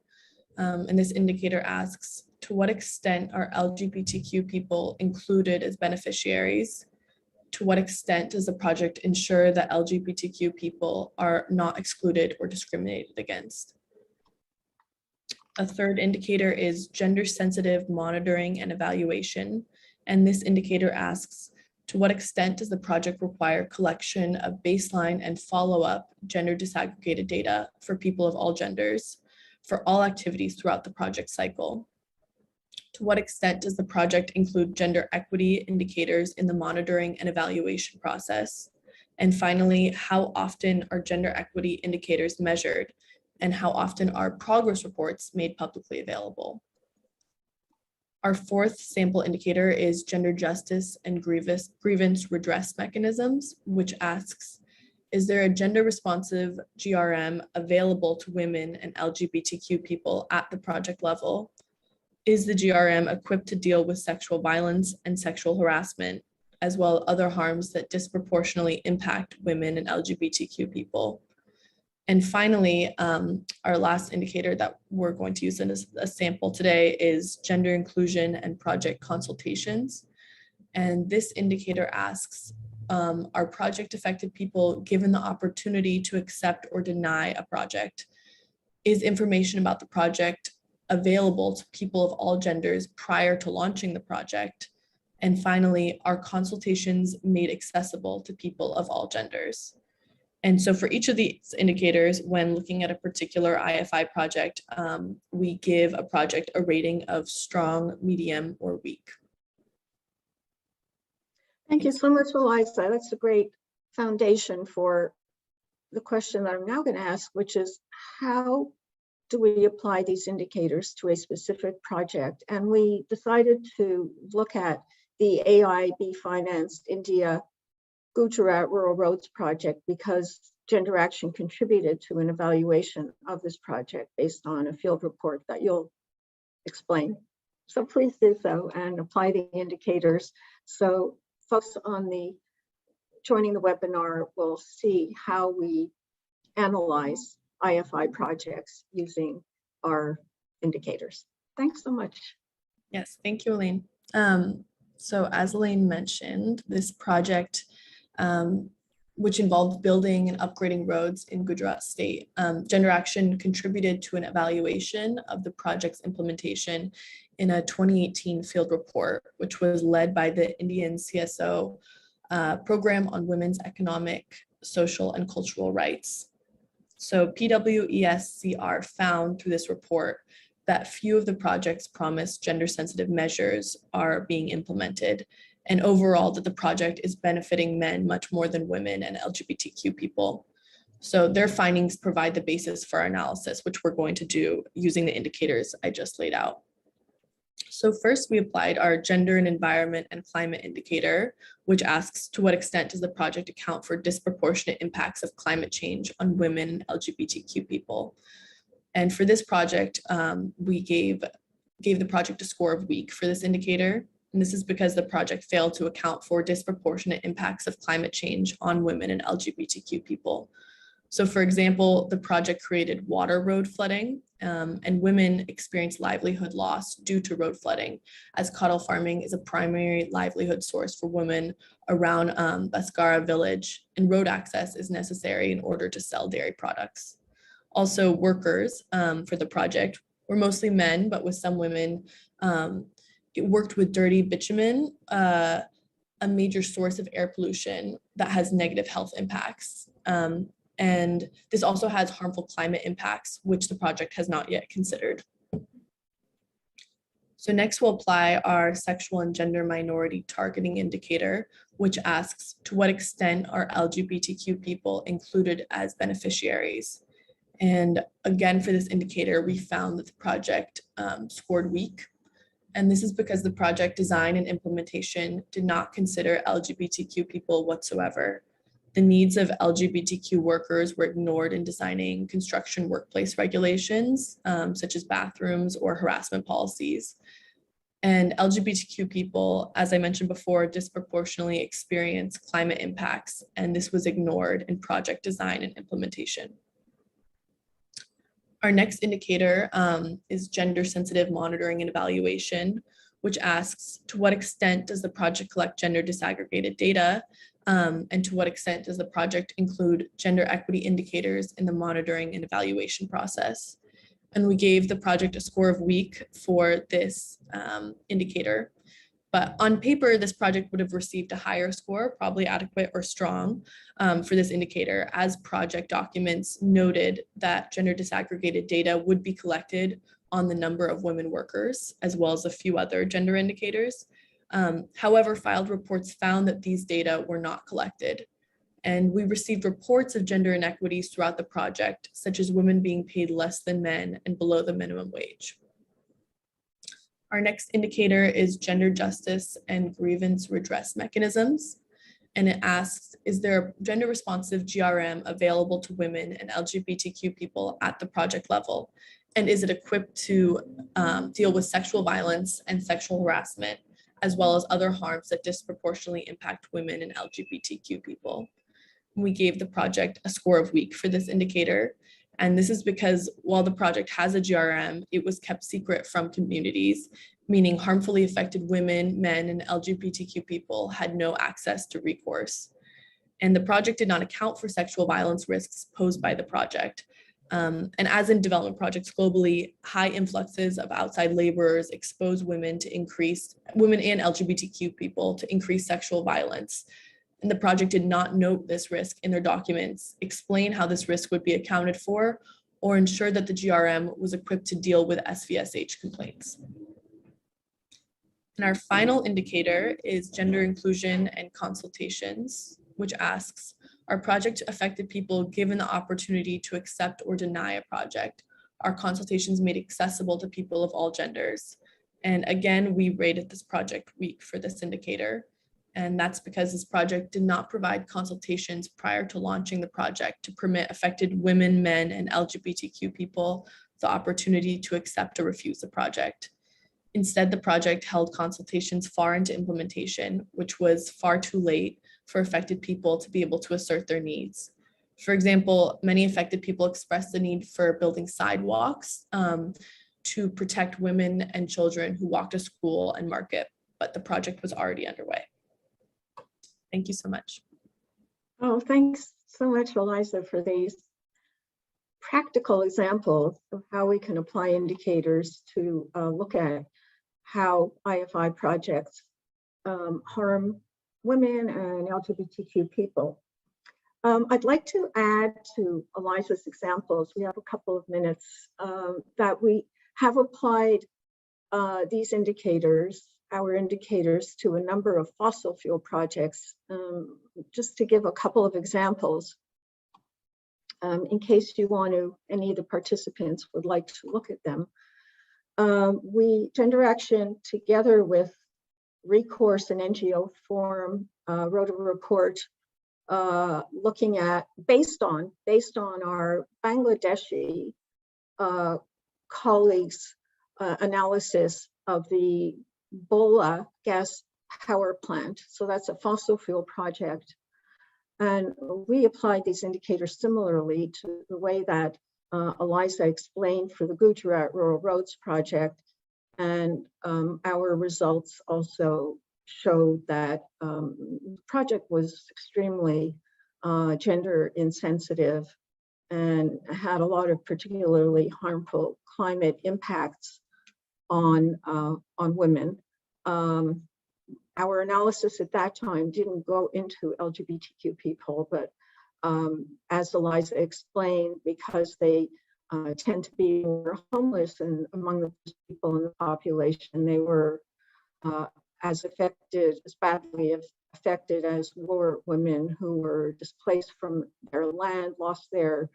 And this indicator asks, to what extent are LGBTQ people included as beneficiaries? To what extent does the project ensure that LGBTQ people are not excluded or discriminated against? A third indicator is gender-sensitive monitoring and evaluation. And this indicator asks, to what extent does the project require collection of baseline and follow-up gender disaggregated data for people of all genders for all activities throughout the project cycle? To what extent does the project include gender equity indicators in the monitoring and evaluation process? And finally, how often are gender equity indicators measured? And how often are progress reports made publicly available? Our fourth sample indicator is gender justice and grievance redress mechanisms, which asks, is there a gender responsive GRM available to women and LGBTQ people at the project level? Is the GRM equipped to deal with sexual violence and sexual harassment, as well as other harms that disproportionately impact women and LGBTQ people? And finally, our last indicator that we're going to use in a sample today is gender inclusion and project consultations. And this indicator asks, are project affected people given the opportunity to accept or deny a project? Is information about the project available to people of all genders prior to launching the project? And finally, are consultations made accessible to people of all genders? And so for each of these indicators, when looking at a particular IFI project, we give a project a rating of strong, medium, or weak. Thank you so much, Eliza. That's a great foundation for the question that I'm now going to ask, which is how do we apply these indicators to a specific project? And we decided to look at the AIIB financed India Gujarat Rural Roads project because Gender Action contributed to an evaluation of this project based on a field report that you'll explain. So please do so and apply the indicators. So folks joining the webinar will see how we analyze IFI projects using our indicators. Thanks so much. Yes, thank you, Elaine. So as Elaine mentioned, this project, which involved building and upgrading roads in Gujarat state, Gender Action contributed to an evaluation of the project's implementation in a 2018 field report, which was led by the Indian CSO Program on Women's Economic, Social, and Cultural Rights. So PWESCR found through this report that few of the project's promised gender-sensitive measures are being implemented, and overall that the project is benefiting men much more than women and LGBTQ people. So their findings provide the basis for our analysis, which we're going to do using the indicators I just laid out. So first, we applied our gender and environment and climate indicator, which asks to what extent does the project account for disproportionate impacts of climate change on women and LGBTQ people. And for this project, we gave the project a score of weak for this indicator. And this is because the project failed to account for disproportionate impacts of climate change on women and LGBTQ people. So for example, the project created water road flooding, and women experienced livelihood loss due to road flooding, as cattle farming is a primary livelihood source for women around Baskara village, and road access is necessary in order to sell dairy products. Also, workers for the project were mostly men, but with some women. It worked with dirty bitumen, a major source of air pollution that has negative health impacts. And this also has harmful climate impacts, which the project has not yet considered. So next we'll apply our sexual and gender minority targeting indicator, which asks to what extent are LGBTQ people included as beneficiaries. And again, for this indicator, we found that the project scored weak. And this is because the project design and implementation did not consider LGBTQ people whatsoever. The needs of LGBTQ workers were ignored in designing construction workplace regulations, such as bathrooms or harassment policies. And LGBTQ people, as I mentioned before, disproportionately experience climate impacts, and this was ignored in project design and implementation. Our next indicator is gender-sensitive monitoring and evaluation, which asks to what extent does the project collect gender disaggregated data, and to what extent does the project include gender equity indicators in the monitoring and evaluation process. And we gave the project a score of weak for this indicator. But on paper, this project would have received a higher score, probably adequate or strong for this indicator, as project documents noted that gender disaggregated data would be collected on the number of women workers, as well as a few other gender indicators. However, filed reports found that these data were not collected. And we received reports of gender inequities throughout the project, such as women being paid less than men and below the minimum wage. Our next indicator is gender justice and grievance redress mechanisms. And it asks, is there a gender responsive GRM available to women and LGBTQ people at the project level? And is it equipped to deal with sexual violence and sexual harassment, as well as other harms that disproportionately impact women and LGBTQ people? We gave the project a score of weak for this indicator. And this is because while the project has a GRM, it was kept secret from communities, meaning harmfully affected women, men, and LGBTQ people had no access to recourse. And the project did not account for sexual violence risks posed by the project. And as in development projects globally, high influxes of outside laborers expose women and LGBTQ people to increased sexual violence. and the project did not note this risk in their documents, explain how this risk would be accounted for, or ensure that the GRM was equipped to deal with SVSH complaints. And our final indicator is gender inclusion and consultations, which asks, are project affected people given the opportunity to accept or deny a project? Are consultations made accessible to people of all genders? And again, we rated this project weak for this indicator. And that's because this project did not provide consultations prior to launching the project to permit affected women, men, and LGBTQ people the opportunity to accept or refuse the project. Instead, the project held consultations far into implementation, which was far too late for affected people to be able to assert their needs. For example, many affected people expressed the need for building sidewalks to protect women and children who walk to school and market, but the project was already underway. Thank you so much. Oh, thanks so much, Eliza, for these practical examples of how we can apply indicators to look at how IFI projects harm women and LGBTQ people. I'd like to add to Eliza's examples, we have a couple of minutes, that we have applied these indicators, our indicators, to a number of fossil fuel projects. Just to give a couple of examples, in case you want to, any of the participants would like to look at them. Gender Action, together with Recourse and NGO Forum, wrote a report looking at, based on our Bangladeshi colleagues' analysis of the Bola gas power plant. So that's a fossil fuel project. And we applied these indicators similarly to the way that Eliza explained for the Gujarat Rural Roads project. And our results also showed that the project was extremely gender insensitive and had a lot of particularly harmful climate impacts on women. Our analysis at that time didn't go into LGBTQ people, but as Eliza explained, because they tend to be more homeless and among the people in the population, they were as badly affected as were women who were displaced from their land, lost their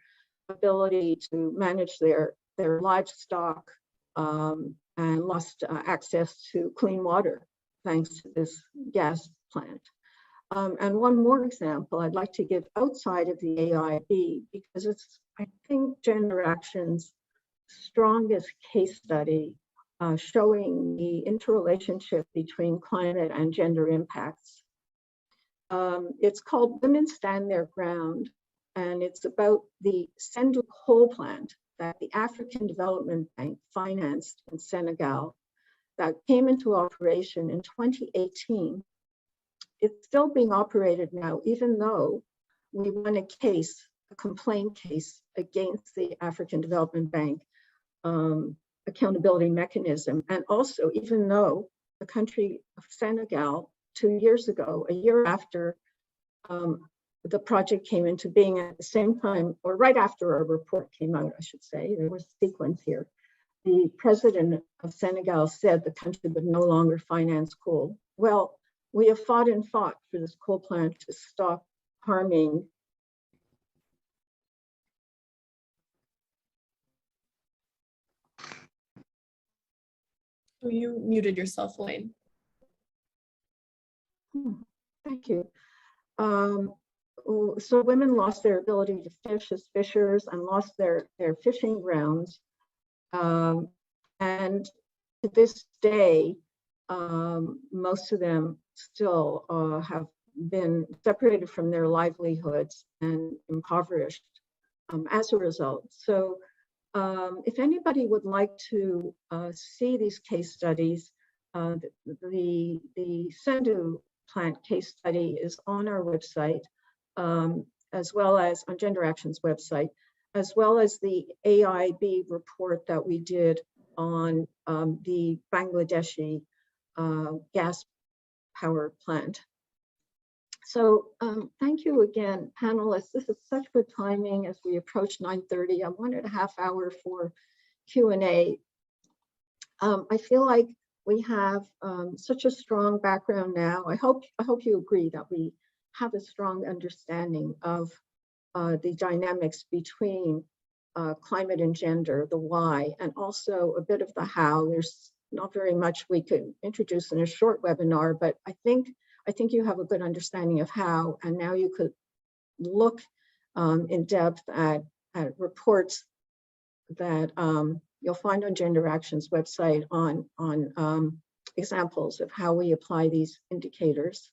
ability to manage their livestock, and lost access to clean water thanks to this gas plant. And one more example I'd like to give outside of the AIIB, because it's, I think, Gender Action's strongest case study showing the interrelationship between climate and gender impacts. It's called Women Stand Their Ground, and it's about the Sendou coal plant that the African Development Bank financed in Senegal that came into operation in 2018. It's still being operated now, even though we won a complaint case against the African Development Bank accountability mechanism. And also, even though the country of Senegal 2 years ago, a year after the project came into being, at the same time, or right after our report came out, I should say, there was a sequence here. The president of Senegal said the country would no longer finance coal. Well, we have fought and fought for this coal plant to stop harming. Oh, you muted yourself, Elaine. Thank you. So women lost their ability to fish as fishers and lost their fishing grounds. And to this day, most of them still have been separated from their livelihoods and impoverished as a result. So if anybody would like to see these case studies, the Sendou plant case study is on our website, as well as on Gender Action's website, as well as the AIIB report that we did on the Bangladeshi gas power plant. So thank you again, panelists. This is such good timing as we approach 9:30. I'm 1.5 hours for Q&A. I feel like we have such a strong background now. I hope you agree that we have a strong understanding of the dynamics between climate and gender, the why, and also a bit of the how. There's not very much we could introduce in a short webinar, but I think you have a good understanding of how, and now you could look in depth at reports that you'll find on Gender Action's website on examples of how we apply these indicators.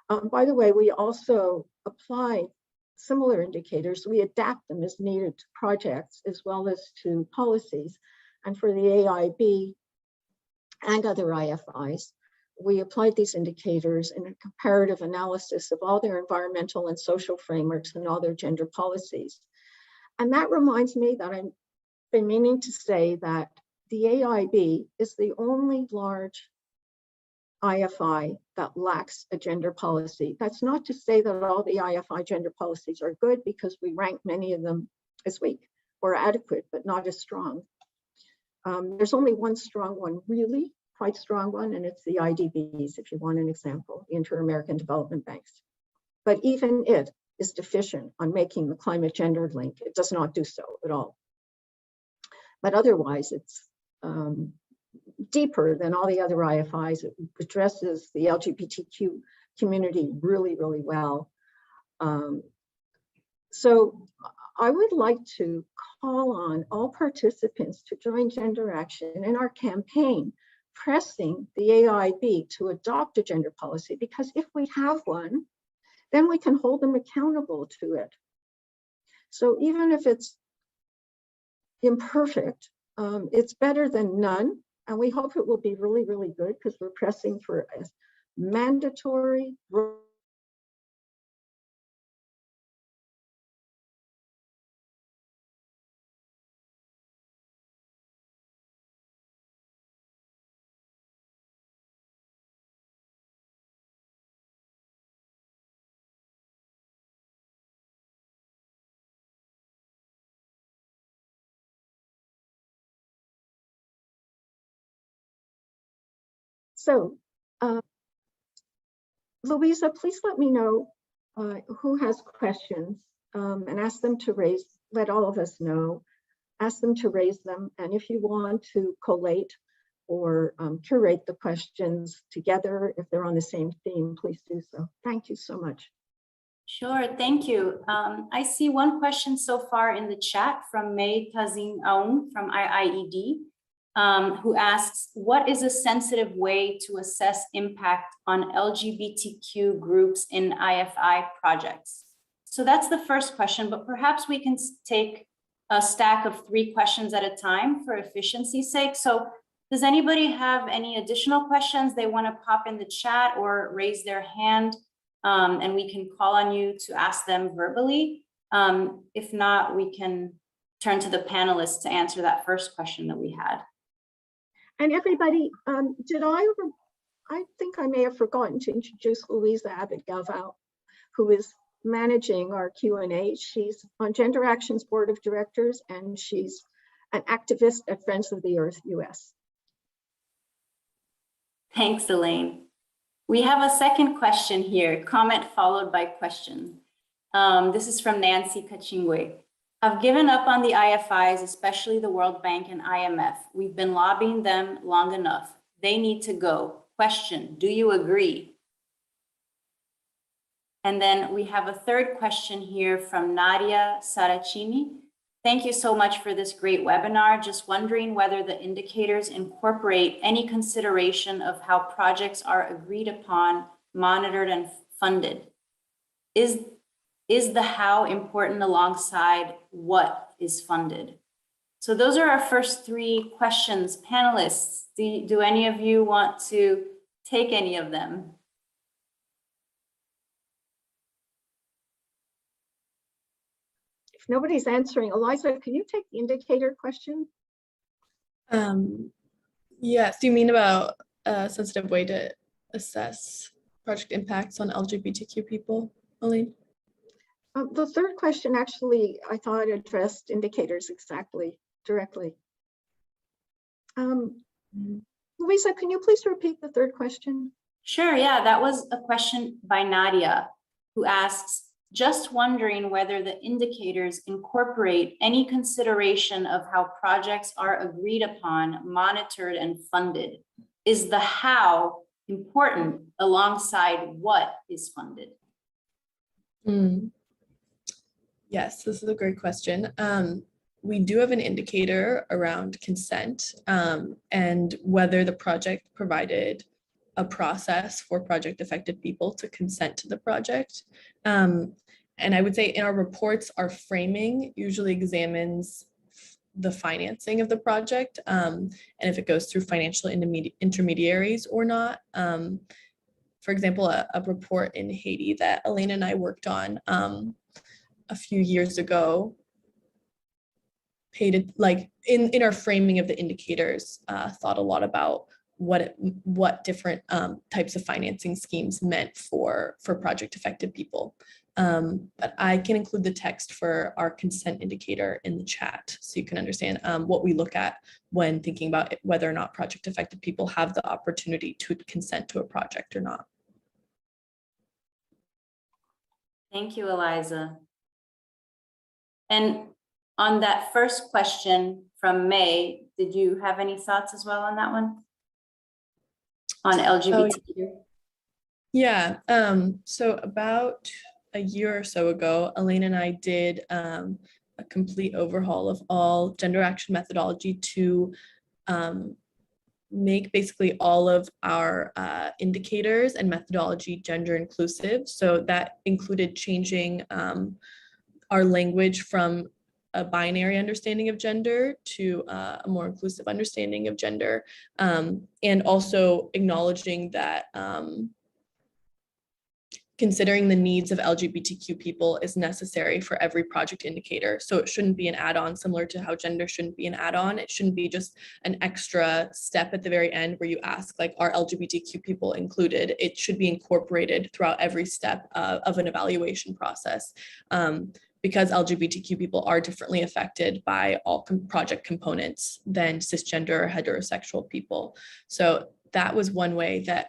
By the way, we also apply similar indicators. We adapt them as needed to projects as well as to policies. And for the AIIB and other IFIs, we applied these indicators in a comparative analysis of all their environmental and social frameworks and all their gender policies. And that reminds me that I've been meaning to say that the AIIB is the only large IFI that lacks a gender policy. That's not to say that all the IFI gender policies are good, because we rank many of them as weak or adequate, but not as strong. There's only one strong one, really quite strong one, and it's the IDBs, if you want an example, the Inter-American Development Banks. But even it is deficient on making the climate gender link. It does not do so at all. But otherwise, it's deeper than all the other IFIs. It addresses the LGBTQ community really, really well. So I would like to call on all participants to join Gender Action in our campaign pressing the AIIB to adopt a gender policy, because if we have one, then we can hold them accountable to it. So even if it's imperfect, it's better than none. And we hope it will be really, really good, because we're pressing for a mandatory. So, Louisa, please let me know who has questions, and ask them to let all of us know, ask them to raise them. And if you want to collate or curate the questions together, if they're on the same theme, please do so. Thank you so much. Sure, thank you. I see one question so far in the chat from May Tazim Aoun from IIED. Who asks, what is a sensitive way to assess impact on LGBTQ groups in IFI projects? So that's the first question, but perhaps we can take a stack of 3 questions at a time for efficiency's sake. So does anybody have any additional questions they want to pop in the chat or raise their hand, and we can call on you to ask them verbally? If not, we can turn to the panelists to answer that first question that we had. And everybody, I think I may have forgotten to introduce Eliza Abbott-Galvao, who is managing our Q&A. She's on Gender Action's board of directors, and she's an activist at Friends of the Earth US. Thanks, Elaine. We have a second question here, comment followed by question. This is from Nancy Kachingwe. I've given up on the IFIs, especially the World Bank and IMF. We've been lobbying them long enough. They need to go. Question, do you agree? And then we have a third question here from Nadia Saracini. Thank you so much for this great webinar. Just wondering whether the indicators incorporate any consideration of how projects are agreed upon, monitored, and funded. Is the how important alongside what is funded? So those are our first 3 questions. Panelists, do any of you want to take any of them? If nobody's answering, Eliza, can you take the indicator question? Yes, do you mean about a sensitive way to assess project impacts on LGBTQ people, Elaine? The third question actually, I thought addressed indicators directly. Louisa, can you please repeat the third question? Sure, yeah, that was a question by Nadia, who asks, just wondering whether the indicators incorporate any consideration of how projects are agreed upon, monitored, and funded. Is the how important alongside what is funded? Yes, this is a great question. We do have an indicator around consent and whether the project provided a process for project affected people to consent to the project. And I would say in our reports, our framing usually examines the financing of the project and if it goes through financial intermediaries or not. For example, a report in Haiti that Elaine and I worked on a few years ago in our framing of the indicators, thought a lot about what different types of financing schemes meant for project affected people. But I can include the text for our consent indicator in the chat so you can understand what we look at when thinking about whether or not project affected people have the opportunity to consent to a project or not. Thank you, Eliza. And on that first question from May, did you have any thoughts as well on that one? On LGBTQ? Yeah, so about a year or so ago, Elaine and I did a complete overhaul of all gender action methodology to make basically all of our indicators and methodology gender inclusive. So that included changing our language from a binary understanding of gender to a more inclusive understanding of gender, and also acknowledging that considering the needs of LGBTQ people is necessary for every project indicator. So it shouldn't be an add-on, similar to how gender shouldn't be an add-on. It shouldn't be just an extra step at the very end where you ask, like, are LGBTQ people included? It should be incorporated throughout every step of an evaluation process. Because LGBTQ people are differently affected by all project components than cisgender or heterosexual people. So that was one way that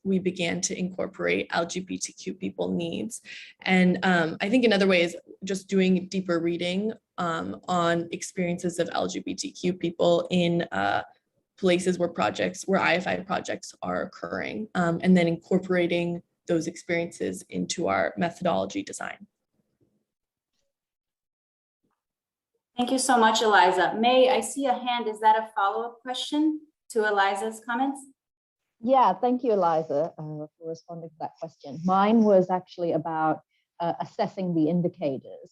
we began to incorporate LGBTQ people needs. And I think another way is just doing deeper reading on experiences of LGBTQ people in places where IFI projects are occurring, and then incorporating those experiences into our methodology design. Thank you so much, Eliza. May, I see a hand. Is that a follow-up question to Eliza's comments? Yeah, thank you, Eliza, for responding to that question. Mine was actually about assessing the indicators.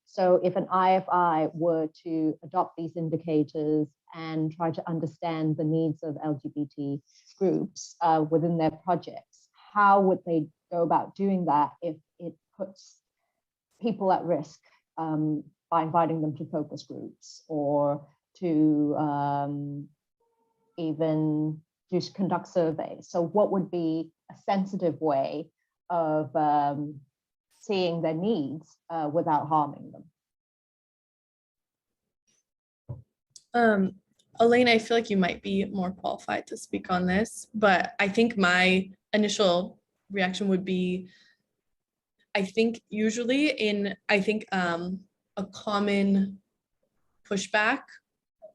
So if an IFI were to adopt these indicators and try to understand the needs of LGBT groups within their projects, how would they go about doing that if it puts people at risk by inviting them to focus groups or to even just conduct surveys? So what would be a sensitive way of seeing their needs without harming them? Elaine, I feel like you might be more qualified to speak on this, but I think my initial reaction would be, I think usually a common pushback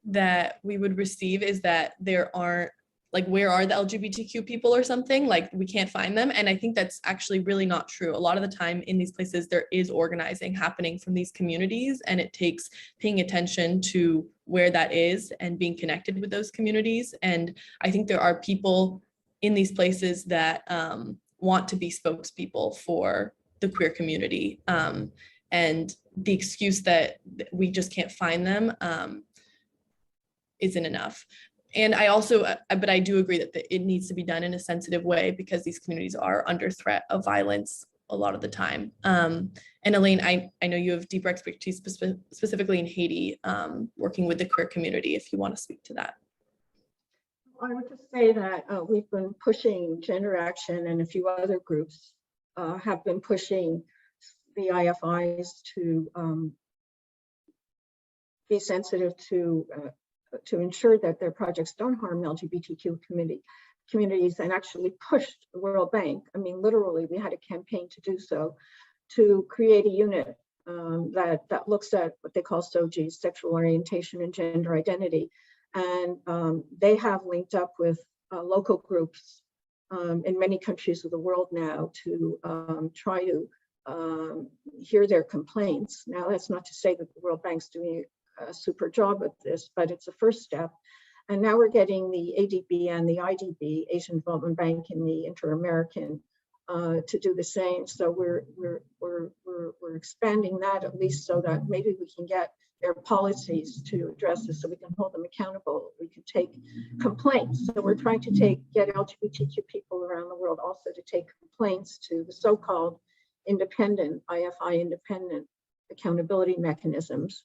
that we would receive is that there aren't, like, where are the LGBTQ people or something, like we can't find them. And I think that's actually really not true. A lot of the time in these places, there is organizing happening from these communities, and it takes paying attention to where that is and being connected with those communities. And I think there are people in these places that want to be spokespeople for the queer community. And the excuse that we just can't find them isn't enough. And I also, but I do agree that it needs to be done in a sensitive way because these communities are under threat of violence a lot of the time. And Elaine, I know you have deeper expertise specifically in Haiti, working with the queer community, if you want to speak to that. I would just say that we've been pushing Gender Action, and a few other groups have been pushing the IFIs to be sensitive to ensure that their projects don't harm LGBTQ communities, and actually pushed the World Bank. I mean, literally, we had a campaign to do so, to create a unit that looks at what they call SOGI, sexual orientation and gender identity. And they have linked up with local groups in many countries of the world now to try to hear their complaints. Now, that's not to say that the World Bank's doing a super job at this, but it's a first step. And now we're getting the ADB and the IDB, Asian Development Bank, and the Inter-American to do the same. So we're expanding that, at least so that maybe we can get their policies to address this, so we can hold them accountable. We can take complaints. So we're trying to get LGBTQ people around the world also to take complaints to the so-called independent, IFI independent accountability mechanisms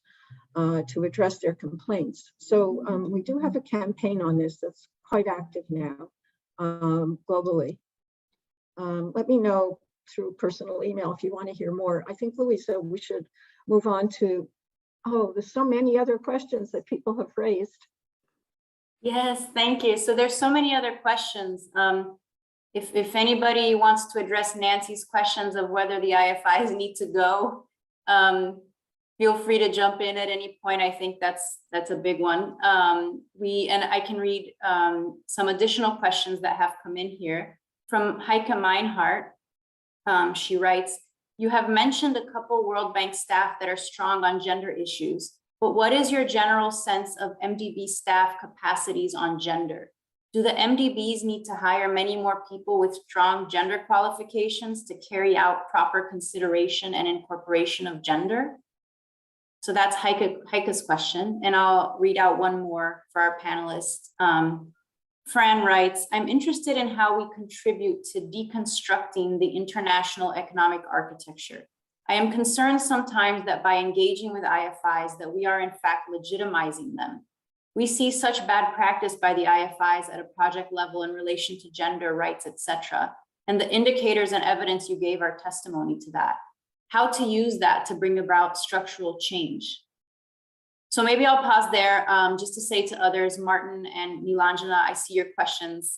to address their complaints. So we do have a campaign on this that's quite active now globally. Let me know through personal email if you want to hear more. I think, Louisa, we should move on to, oh, there's so many other questions that people have raised. Yes, thank you. So there's so many other questions. If anybody wants to address Nancy's questions of whether the IFIs need to go, feel free to jump in at any point. I think that's a big one. And I can read some additional questions that have come in here from Heike Meinhardt. She writes, you have mentioned a couple World Bank staff that are strong on gender issues, but what is your general sense of MDB staff capacities on gender? Do the MDBs need to hire many more people with strong gender qualifications to carry out proper consideration and incorporation of gender? So that's Heike's question. And I'll read out one more for our panelists. Fran writes, I'm interested in how we contribute to deconstructing the international economic architecture. I am concerned sometimes that by engaging with IFIs that we are in fact legitimizing them. We see such bad practice by the IFIs at a project level in relation to gender rights, etc. And the indicators and evidence you gave are testimony to that. How to use that to bring about structural change. So maybe I'll pause there just to say to others, Martin and Nilanjana, I see your questions.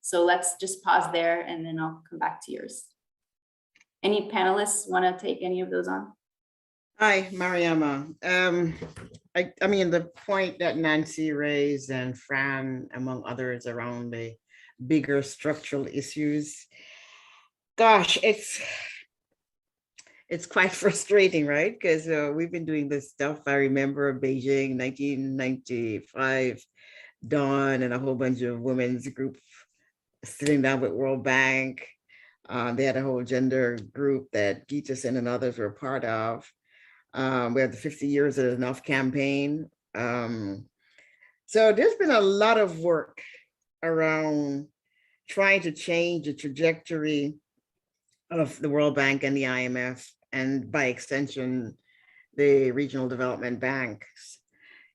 So let's just pause there and then I'll come back to yours. Any panelists want to take any of those on? Hi, Mariama. I mean, the point that Nancy raised and Fran, among others, around the bigger structural issues, gosh, it's quite frustrating, right? Because we've been doing this stuff. I remember Beijing, 1995, Dawn and a whole bunch of women's group sitting down with World Bank. They had a whole gender group that Peterson and others were part of. We had the 50 Years of Enough campaign. So there's been a lot of work around trying to change the trajectory of the World Bank and the IMF, and by extension, the regional development banks.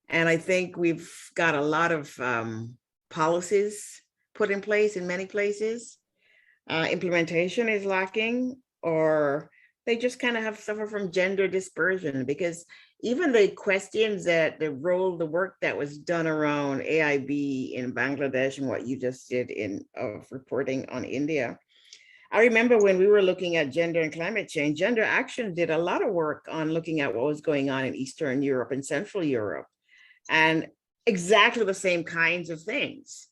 And I think we've got a lot of policies put in place in many places. Implementation is lacking, or they just kind of have suffered from gender dispersion, because even the questions that the work that was done around AIIB in Bangladesh and what you just did of reporting on India. I remember when we were looking at gender and climate change, Gender Action did a lot of work on looking at what was going on in Eastern Europe and Central Europe. And exactly the same kinds of things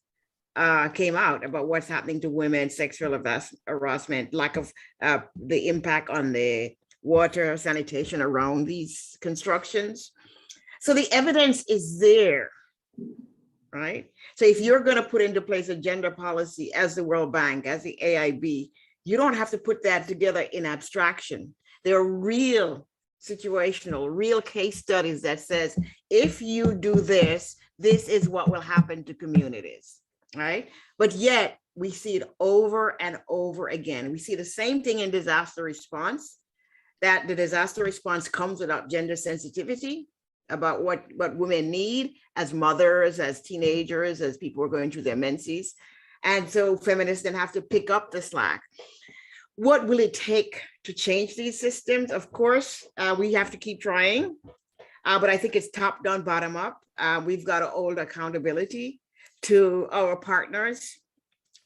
came out about what's happening to women, sexual harassment, lack of the impact on the water, sanitation around these constructions. So the evidence is there, right? So if you're going to put into place a gender policy as the World Bank, as the AIIB, you don't have to put that together in abstraction. There are real situational, real case studies that says, if you do this, this is what will happen to communities, right? But yet we see it over and over again. We see the same thing in disaster response, that the disaster response comes without gender sensitivity about what women need as mothers, as teenagers, as people are going through their menses. And so feminists then have to pick up the slack. What will it take to change these systems? Of course, we have to keep trying, but I think it's top down, bottom up. We've got to hold accountability to our partners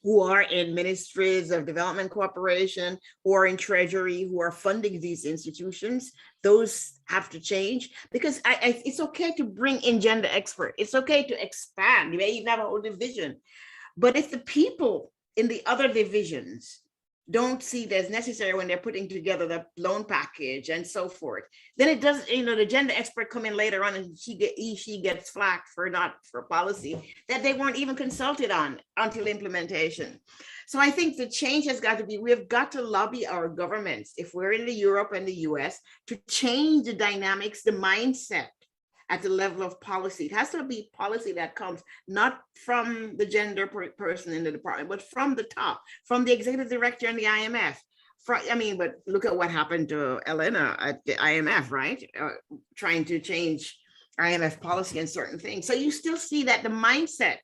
who are in ministries of development cooperation, who are in treasury, who are funding these institutions. Those have to change, because it's okay to bring in gender expert. It's okay to expand. You may even have a whole division. But if the people in the other divisions don't see it as necessary when they're putting together the loan package and so forth, then it does, the gender expert come in later on and she gets flack for policy that they weren't even consulted on until implementation. So I think the change has got to be, we've got to lobby our governments, if we're in the Europe and the US, to change the dynamics, the mindset at the level of policy. It has to be policy that comes not from the gender person in the department, but from the top, from the executive director and the IMF. But look at what happened to Elena at the IMF, right? Trying to change IMF policy and certain things. So you still see that the mindset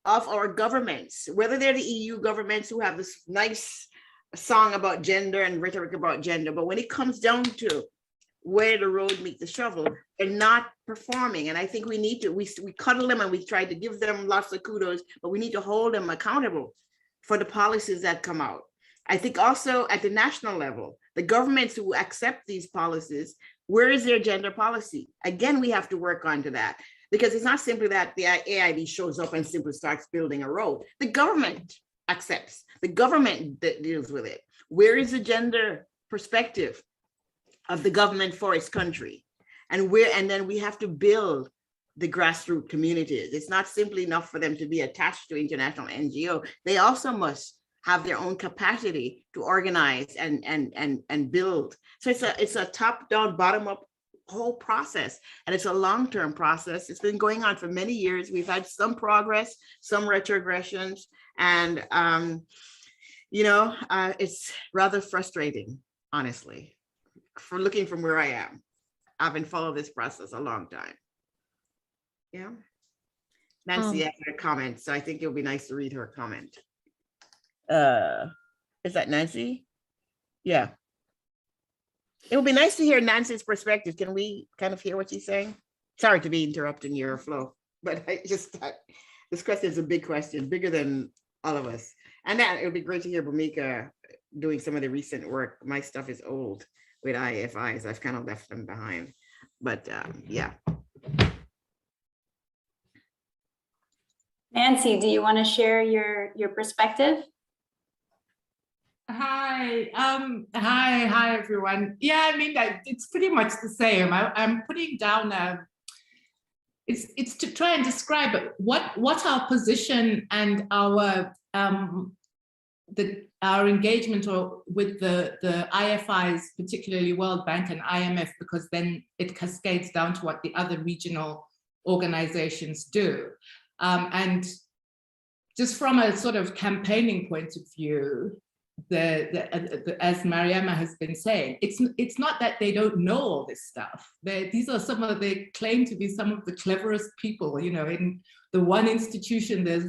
of our governments, whether they're the EU governments who have this nice song about gender and rhetoric about gender, but when it comes down to where the road meets the shovel, they're not performing. And I think we need to, we cuddle them and we try to give them lots of kudos, but we need to hold them accountable for the policies that come out. I think also at the national level, the governments who accept these policies, where is their gender policy? Again, we have to work onto that, because it's not simply that the AIIB shows up and simply starts building a road. The government accepts, the government that deals with it. Where is the gender perspective of the government for its country? And then we have to build the grassroots communities. It's not simply enough for them to be attached to international NGO. They also must have their own capacity to organize and build. So it's a top-down, bottom-up whole process, and it's a long-term process. It's been going on for many years. We've had some progress, some retrogressions, and it's rather frustrating, honestly, for looking from where I am. I've been following this process a long time. Yeah. Nancy had a comment, so I think it'll be nice to read her comment. Is that Nancy? Yeah. It would be nice to hear Nancy's perspective. Can we kind of hear what she's saying? Sorry to be interrupting your flow, but I just thought this question is a big question, bigger than all of us. And that it would be great to hear Bhumika doing some of the recent work. My stuff is old with IFIs. I've kind of left them behind, but yeah. Nancy, do you want to share your perspective? Hi, hi everyone. Yeah, I mean, it's pretty much the same. I'm putting down it's to try and describe what our position and our engagement with the IFIs, particularly World Bank and IMF, because then it cascades down to what the other regional organizations do. And just from a sort of campaigning point of view, as Mariama has been saying, it's not that they don't know all this stuff. These are they claim to be some of the cleverest people. In the one institution, there's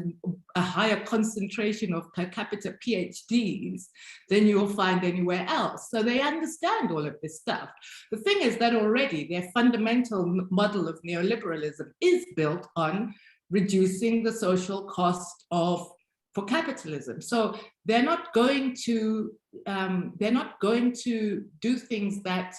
a higher concentration of per capita PhDs than you'll find anywhere else. So they understand all of this stuff. The thing is that already their fundamental model of neoliberalism is built on reducing the social cost for capitalism. So they're not going to do things that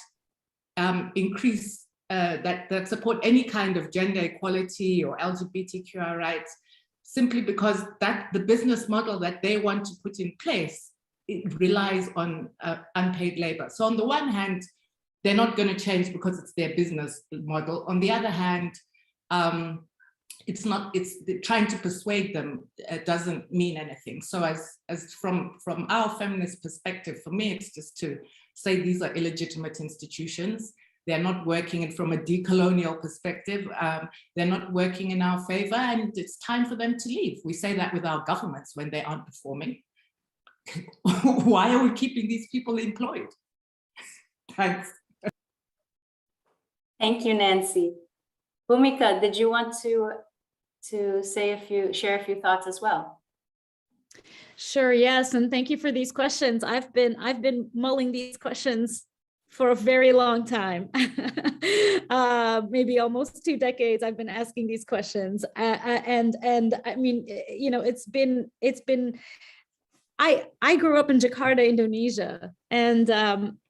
increase that support any kind of gender equality or LGBTQI rights, simply because the business model that they want to put in place, it relies on unpaid labor. So on the one hand, they're not going to change because it's their business model. On the other hand, it's trying to persuade them doesn't mean anything. So as from our feminist perspective, for me, it's just to say these are illegitimate institutions. They're not working from a decolonial perspective. They're not working in our favor, and it's time for them to leave. We say that with our governments when they aren't performing. Why are we keeping these people employed? Thanks. Thank you, Nancy. Bhumika, did you want to share a few thoughts as well? Sure, yes, and thank you for these questions. I've been mulling these questions for a very long time. Maybe almost 2 decades I've been asking these questions. And I mean, you know, it's been I grew up in Jakarta, Indonesia, and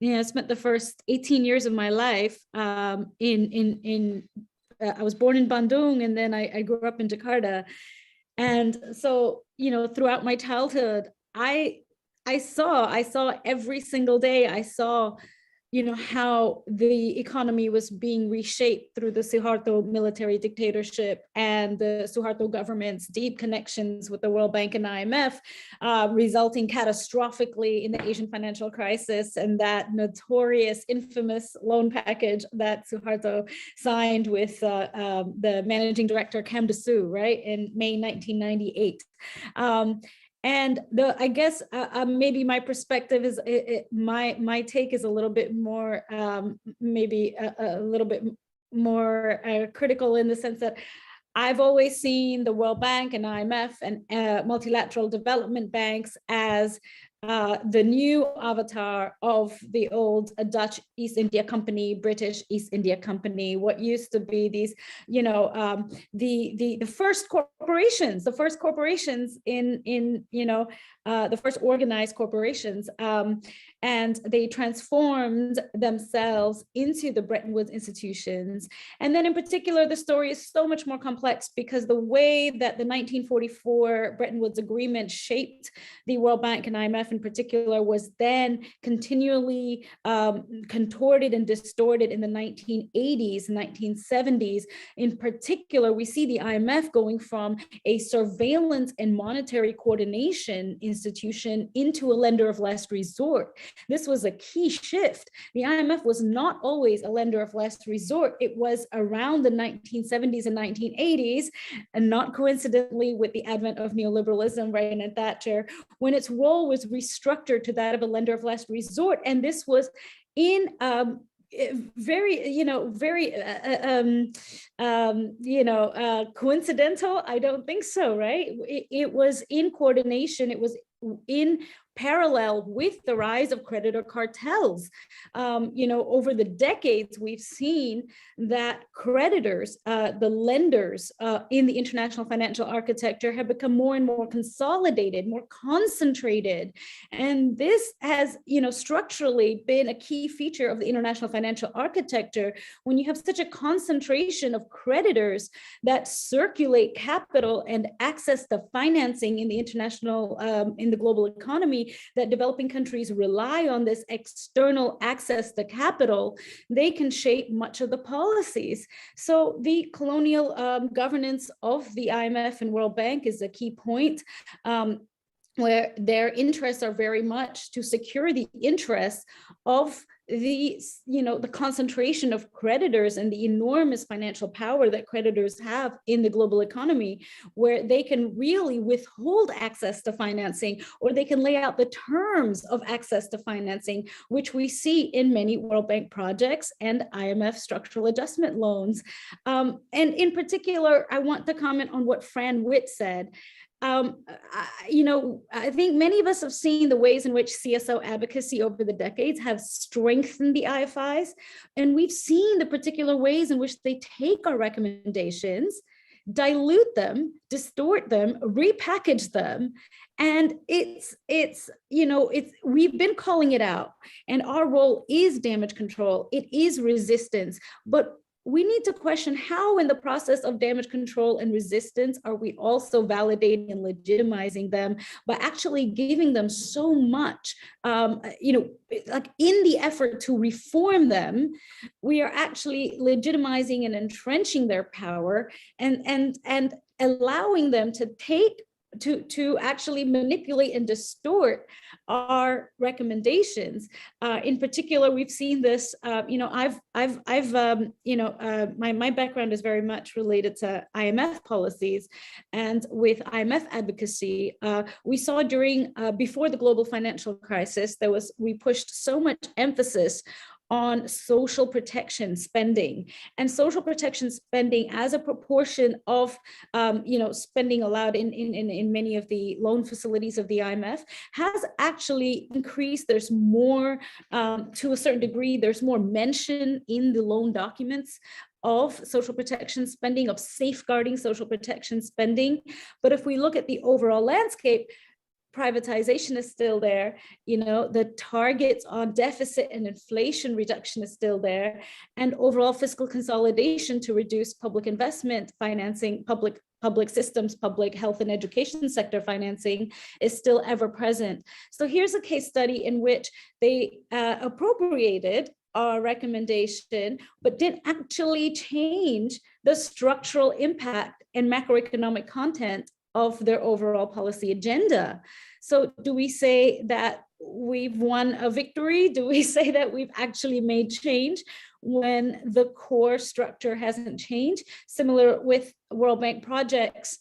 you know, I spent the first 18 years of my life I was born in Bandung, and then I grew up in Jakarta. And so, you know, throughout my childhood, I saw every single day, I saw, you know, how the economy was being reshaped through the Suharto military dictatorship and the Suharto government's deep connections with the World Bank and IMF, resulting catastrophically in the Asian financial crisis and that notorious, infamous loan package that Suharto signed with the managing director, Kam Desu, right, in May 1998. And I guess maybe my perspective is my take is a little bit more maybe a little bit more critical in the sense that I've always seen the World Bank and IMF and multilateral development banks as the new avatar of the old Dutch East India Company, British East India Company, what used to be these, you know, the first corporations in you know, the first organized corporations, and they transformed themselves into the Bretton Woods institutions. And then in particular, the story is so much more complex because the way that the 1944 Bretton Woods Agreement shaped the World Bank and IMF in particular was then continually contorted and distorted in the 1980s, 1970s. In particular, we see the IMF going from a surveillance and monetary coordination institution into a lender of last resort. This was a key shift. The IMF was not always a lender of last resort. It was around the 1970s and 1980s, and not coincidentally with the advent of neoliberalism, Reagan and Thatcher, when its role was restructured to that of a lender of last resort. And this was in very, you know, very, coincidental? I don't think so, right? It was in coordination. It was in parallel with the rise of creditor cartels. You know, over the decades, we've seen that creditors, the lenders in the international financial architecture have become more and more consolidated, more concentrated. And this has, you know, structurally been a key feature of the international financial architecture. When you have such a concentration of creditors that circulate capital and access to financing in the international, in the global economy, that developing countries rely on this external access to capital, they can shape much of the policies. So the colonial governance of the IMF and World Bank is a key point, where their interests are very much to secure the interests of the, you know, the concentration of creditors and the enormous financial power that creditors have in the global economy, where they can really withhold access to financing, or they can lay out the terms of access to financing, which we see in many World Bank projects and IMF structural adjustment loans. And in particular, I want to comment on what Fran Witt said. You know, I think many of us have seen the ways in which CSO advocacy over the decades have strengthened the IFIs, and we've seen the particular ways in which they take our recommendations, dilute them, distort them, repackage them. And we've been calling it out, and our role is damage control, it is resistance, but we need to question how in the process of damage control and resistance are we also validating and legitimizing them by actually giving them so much, like in the effort to reform them, we are actually legitimizing and entrenching their power and allowing them to actually manipulate and distort our recommendations. In particular, we've seen this. My background is very much related to IMF policies, and with IMF advocacy, we saw before the global financial crisis, we pushed so much emphasis on social protection spending, and social protection spending as a proportion of spending allowed in many of the loan facilities of the IMF has actually increased. There's more, to a certain degree, there's more mention in the loan documents of social protection spending, of safeguarding social protection spending. But if we look at the overall landscape, privatization is still there, the targets on deficit and inflation reduction is still there, and overall fiscal consolidation to reduce public investment financing, public systems, public health and education sector financing is still ever present. So here's a case study in which they appropriated our recommendation, but didn't actually change the structural impact and macroeconomic content of their overall policy agenda. So do we say that we've won a victory? Do we say that we've actually made change when the core structure hasn't changed? Similar with World Bank projects,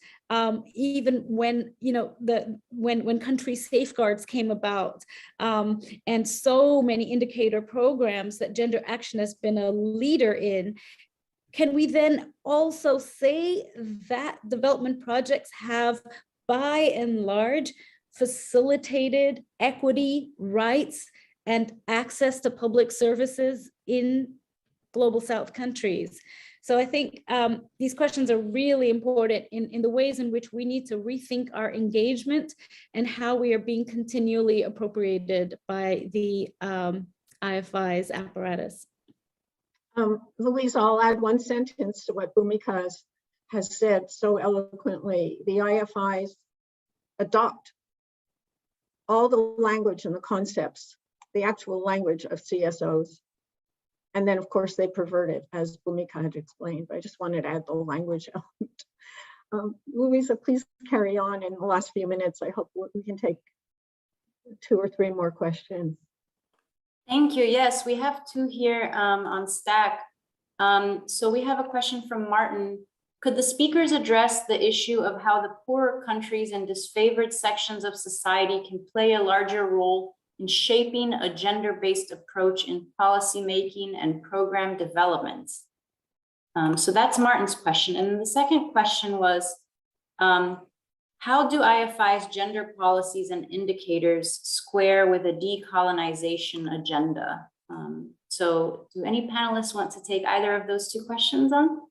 even when when country safeguards came about, and so many indicator programs that Gender Action has been a leader in. Can we then also say that development projects have, by and large, facilitated equity, rights, and access to public services in global South countries? So I think these questions are really important in the ways in which we need to rethink our engagement and how we are being continually appropriated by the IFIs apparatus. Louise, I'll add one sentence to what Bhumika has said so eloquently. The IFIs adopt all the language and the concepts, the actual language of CSOs. And then, of course, they pervert it, as Bhumika had explained. But I just wanted to add the language element. Louisa, please carry on in the last few minutes. I hope we can take 2 or 3 more questions. Thank you. Yes, we have 2 here on Stack. So we have a question from Martin. Could the speakers address the issue of how the poorer countries and disfavored sections of society can play a larger role in shaping a gender-based approach in policymaking and program development? So that's Martin's question. And the second question was, how do IFI's gender policies and indicators square with a decolonization agenda? So do any panelists want to take either of those 2 questions on?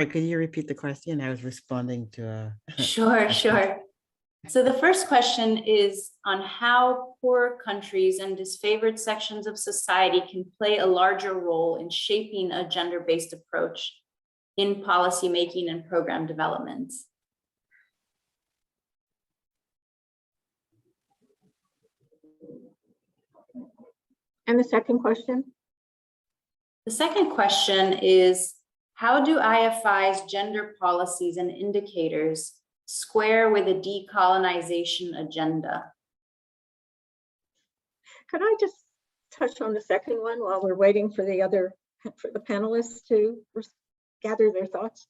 Could you repeat the question? I was responding to Sure. So the first question is on how poor countries and disfavored sections of society can play a larger role in shaping a gender-based approach in policymaking and program development. And the second question? The second question is, how do IFI's gender policies and indicators square with a decolonization agenda? Could I just touch on the second one while we're waiting for the panelists to gather their thoughts?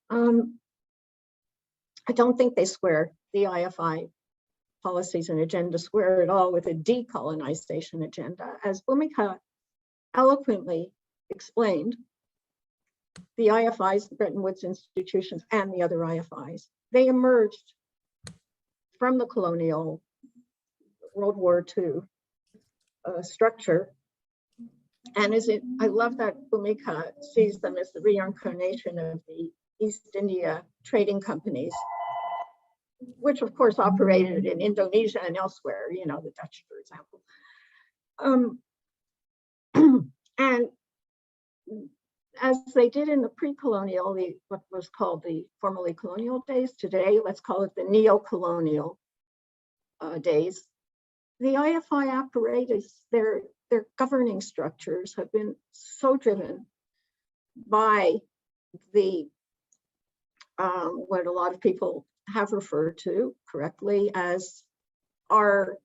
I don't think they square, the IFI policies and agenda square at all with a decolonization agenda. As Bhumika eloquently explained, the IFIs, the Bretton Woods institutions, and the other IFIs, they emerged from the colonial World War II structure. And I love that Bhumika sees them as the reincarnation of the East India trading companies, which of course operated in Indonesia and elsewhere, the Dutch, for example. And as they did in the pre-colonial, what was called the formerly colonial days, today let's call it the neo-colonial days, the IFI apparatus, their governing structures have been so driven by the what a lot of people have referred to correctly as our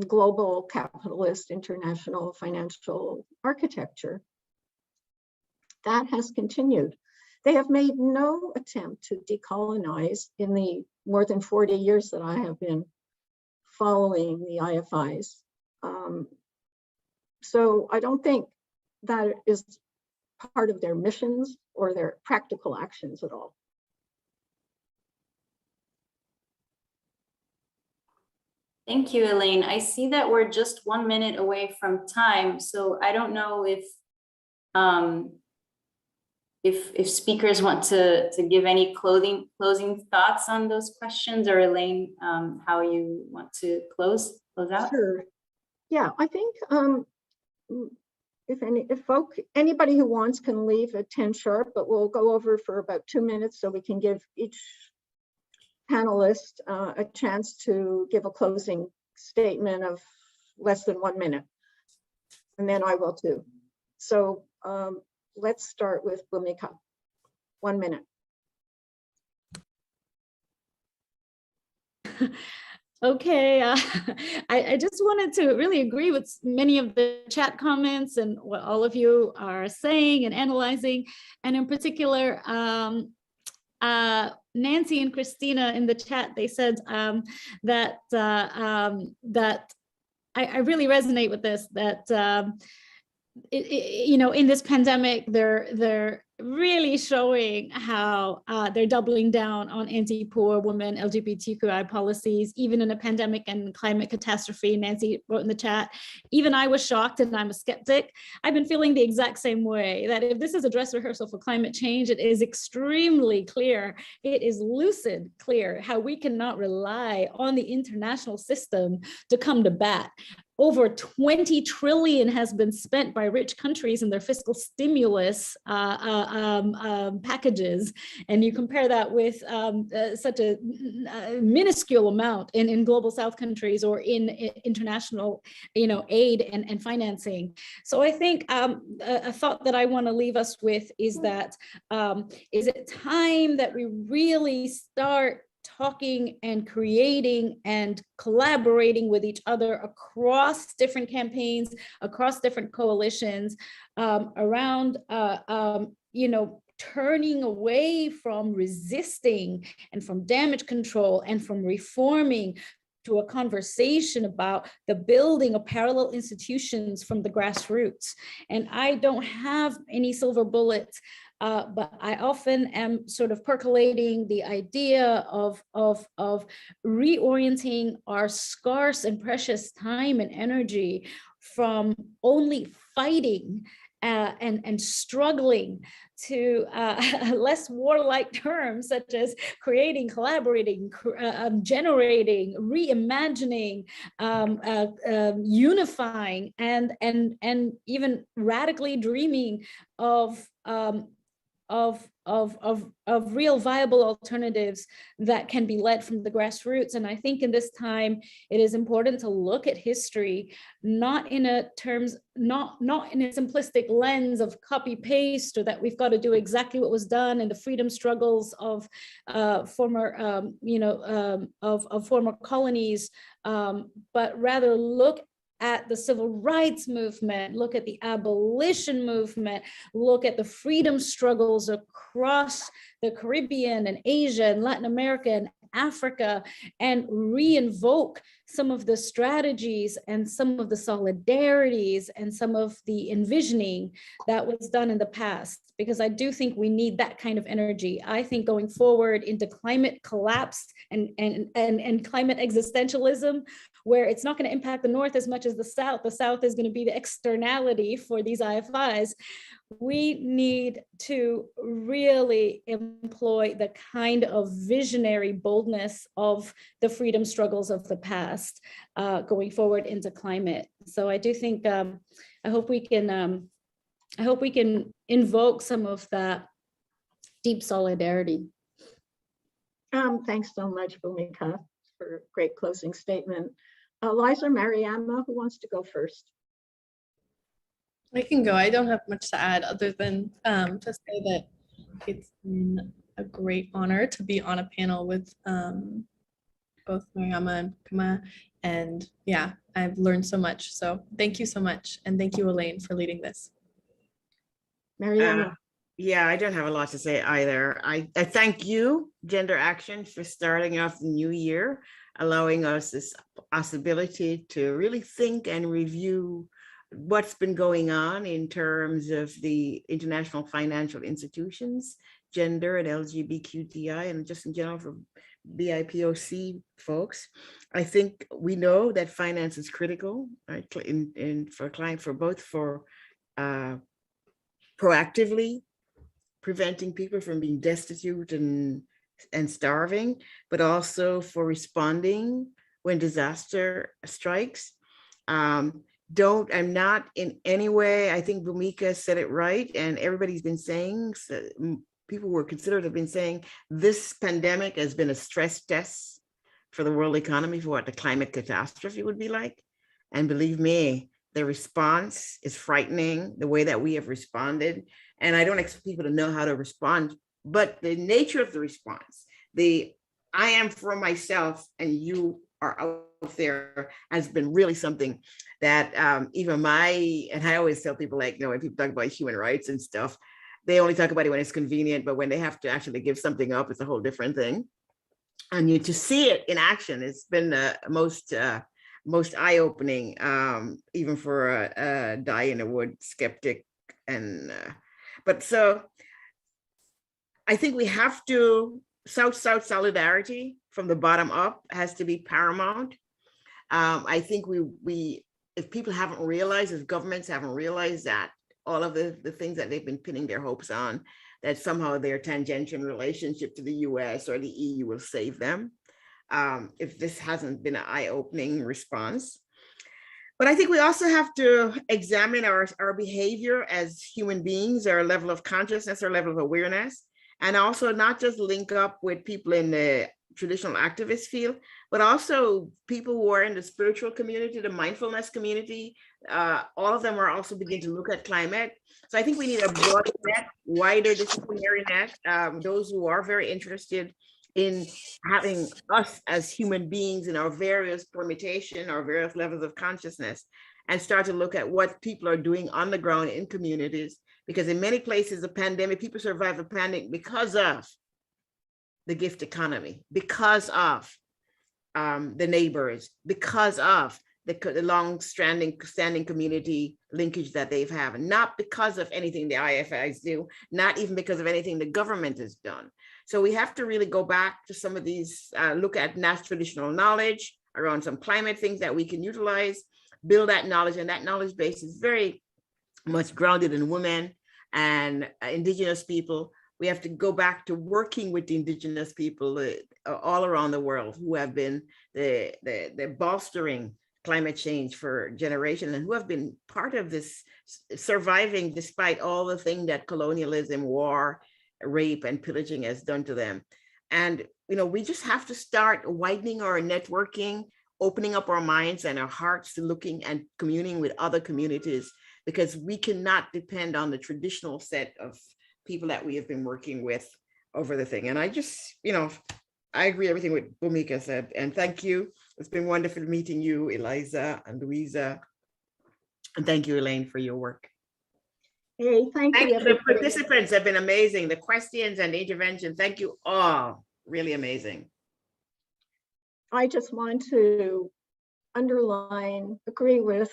global capitalist international financial architecture. That has continued. They have made no attempt to decolonize in the more than 40 years that I have been following the IFIs. So I don't think that is part of their missions or their practical actions at all. Thank you, Elaine. I see that we're just 1 minute away from time, so I don't know if speakers want to give any closing thoughts on those questions, or Elaine, how you want to close out. Sure. Yeah, I think if anybody who wants can leave at 10 sharp, but we'll go over for about 2 minutes so we can give each panelist a chance to give a closing statement of less than 1 minute. And then I will too. So let's start with Bhumika. 1 minute. Okay, I just wanted to really agree with many of the chat comments and what all of you are saying and analyzing, and in particular, Nancy and Christina in the chat, they said that I really resonate with this, that you know, in this pandemic, they're really showing how they're doubling down on anti-poor women, LGBTQI policies, even in a pandemic and climate catastrophe. Nancy wrote in the chat, even I was shocked and I'm a skeptic. I've been feeling the exact same way, that if this is a dress rehearsal for climate change, it is extremely clear, it is lucid clear how we cannot rely on the international system to come to bat. Over 20 trillion has been spent by rich countries in their fiscal stimulus packages, and you compare that with such a minuscule amount in global South countries or in international, you know, aid and financing. So I think a thought that I want to leave us with is that is it time that we really start talking and creating and collaborating with each other across different campaigns, across different coalitions, around, you know, turning away from resisting and from damage control and from reforming to a conversation about the building of parallel institutions from the grassroots. And I don't have any silver bullets, but I often am sort of percolating the idea of reorienting our scarce and precious time and energy from only fighting and struggling to less warlike terms such as creating, collaborating, generating, reimagining, unifying, and even radically dreaming of real viable alternatives that can be led from the grassroots. And I think in this time, it is important to look at history, not in a simplistic lens of copy paste, or that we've got to do exactly what was done in the freedom struggles of former, of former colonies, but rather look at the civil rights movement, look at the abolition movement, look at the freedom struggles across the Caribbean and Asia and Latin America and Africa, and reinvoke some of the strategies and some of the solidarities and some of the envisioning that was done in the past, because I do think we need that kind of energy. I think going forward into climate collapse and climate existentialism, where it's not going to impact the North as much as the South is going to be the externality for these IFIs. We need to really employ the kind of visionary boldness of the freedom struggles of the past going forward into climate. So I do think, I hope we can invoke some of that deep solidarity. Thanks so much, Bhumika, for a great closing statement. Eliza, Mariama, who wants to go first? I can go. I don't have much to add other than to say that it's been a great honor to be on a panel with both Mariama and Bhumika, And yeah, I've learned so much. So thank you so much. And thank you, Elaine, for leading this. Mariama. Yeah, I don't have a lot to say either. I thank you, Gender Action, for starting off the new year, allowing us this possibility to really think and review what's been going on in terms of the international financial institutions, gender and LGBTQI, and just in general for BIPOC folks. I think we know that finance is critical, right, for both proactively preventing people from being destitute and starving, but also for responding when disaster strikes. I'm not in any way, I think Bhumika said it right, and everybody's been saying, so people who are considered have been saying, this pandemic has been a stress test for the world economy for what the climate catastrophe would be like. And believe me, the response is frightening, the way that we have responded. And I don't expect people to know how to respond, but the nature of the response, I am for myself and you are out there, has been really something that and I always tell people, like, when people talk about human rights and stuff, they only talk about it when it's convenient, but when they have to actually give something up, it's a whole different thing. And to see it in action, it's been the most eye-opening, even for a die-in-the-wood skeptic. And but so I think we have to, South-South solidarity from the bottom up has to be paramount. I think we if people haven't realized, if governments haven't realized that all of the things that they've been pinning their hopes on, that somehow their tangential relationship to the US or the EU will save them, if this hasn't been an eye-opening response. But I think we also have to examine our behavior as human beings, our level of consciousness, our level of awareness, and also not just link up with people in the traditional activist field, but also people who are in the spiritual community, the mindfulness community. All of them are also beginning to look at climate. So I think we need a broader net, wider disciplinary net, those who are very interested in having us as human beings in our various permutation, our various levels of consciousness, and start to look at what people are doing on the ground in communities. Because in many places, the pandemic, people survive the pandemic because of the gift economy, because of the neighbors, because of the long-standing community linkage that they've had, not because of anything the IFIs do, not even because of anything the government has done. So we have to really go back to some of these, look at traditional knowledge around some climate things that we can utilize, build that knowledge, and that knowledge base is very much grounded in women and indigenous people. We have to go back to working with the indigenous people all around the world who have been the bolstering climate change for generations and who have been part of this surviving despite all the things that colonialism, war, rape, and pillaging has done to them. And we just have to start widening our networking, opening up our minds and our hearts to looking and communing with other communities, because we cannot depend on the traditional set of people that we have been working with over the thing. And I just, I agree everything what Bhumika said, and thank you. It's been wonderful meeting you, Eliza and Louisa. And thank you, Elaine, for your work. Hey, thank you. The participants have been amazing. The questions and the intervention, thank you all. Really amazing. I just want to underline, agree with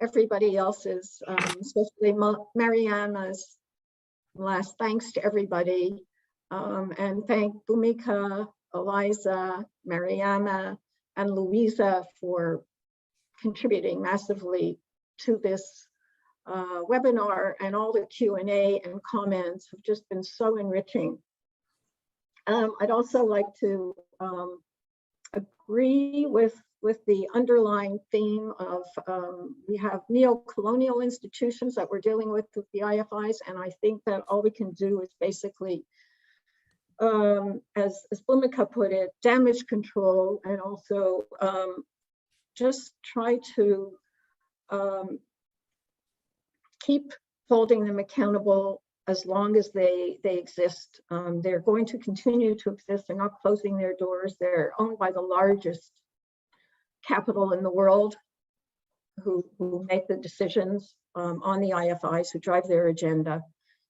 everybody else's, especially Mariama's last thanks to everybody, and thank Bhumika, Eliza, Mariama, and Louisa for contributing massively to this webinar, and all the Q&A and comments have just been so enriching. I'd also like to agree with the underlying theme of we have neo-colonial institutions that we're dealing with the IFIs, and I think that all we can do is basically, as Bhumika put it, damage control, and also just try to keep holding them accountable as long as they exist. They're going to continue to exist. They're not closing their doors. They're owned by the largest capital in the world who make the decisions on the IFIs, who drive their agenda.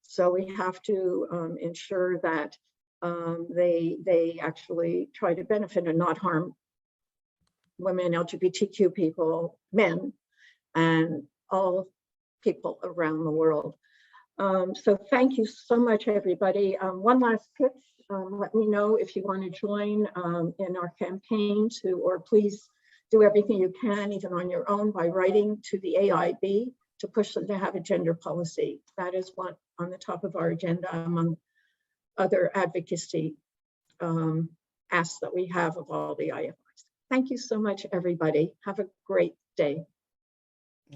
So we have to ensure that they actually try to benefit and not harm women, LGBTQ people, men, and all people around the world. So thank you so much, everybody. One last pitch. Let me know if you want to join in our campaign or please do everything you can, even on your own, by writing to the AIIB to push them to have a gender policy. That is one on the top of our agenda among other advocacy asks that we have of all the IFIs. Thank you so much, everybody. Have a great day.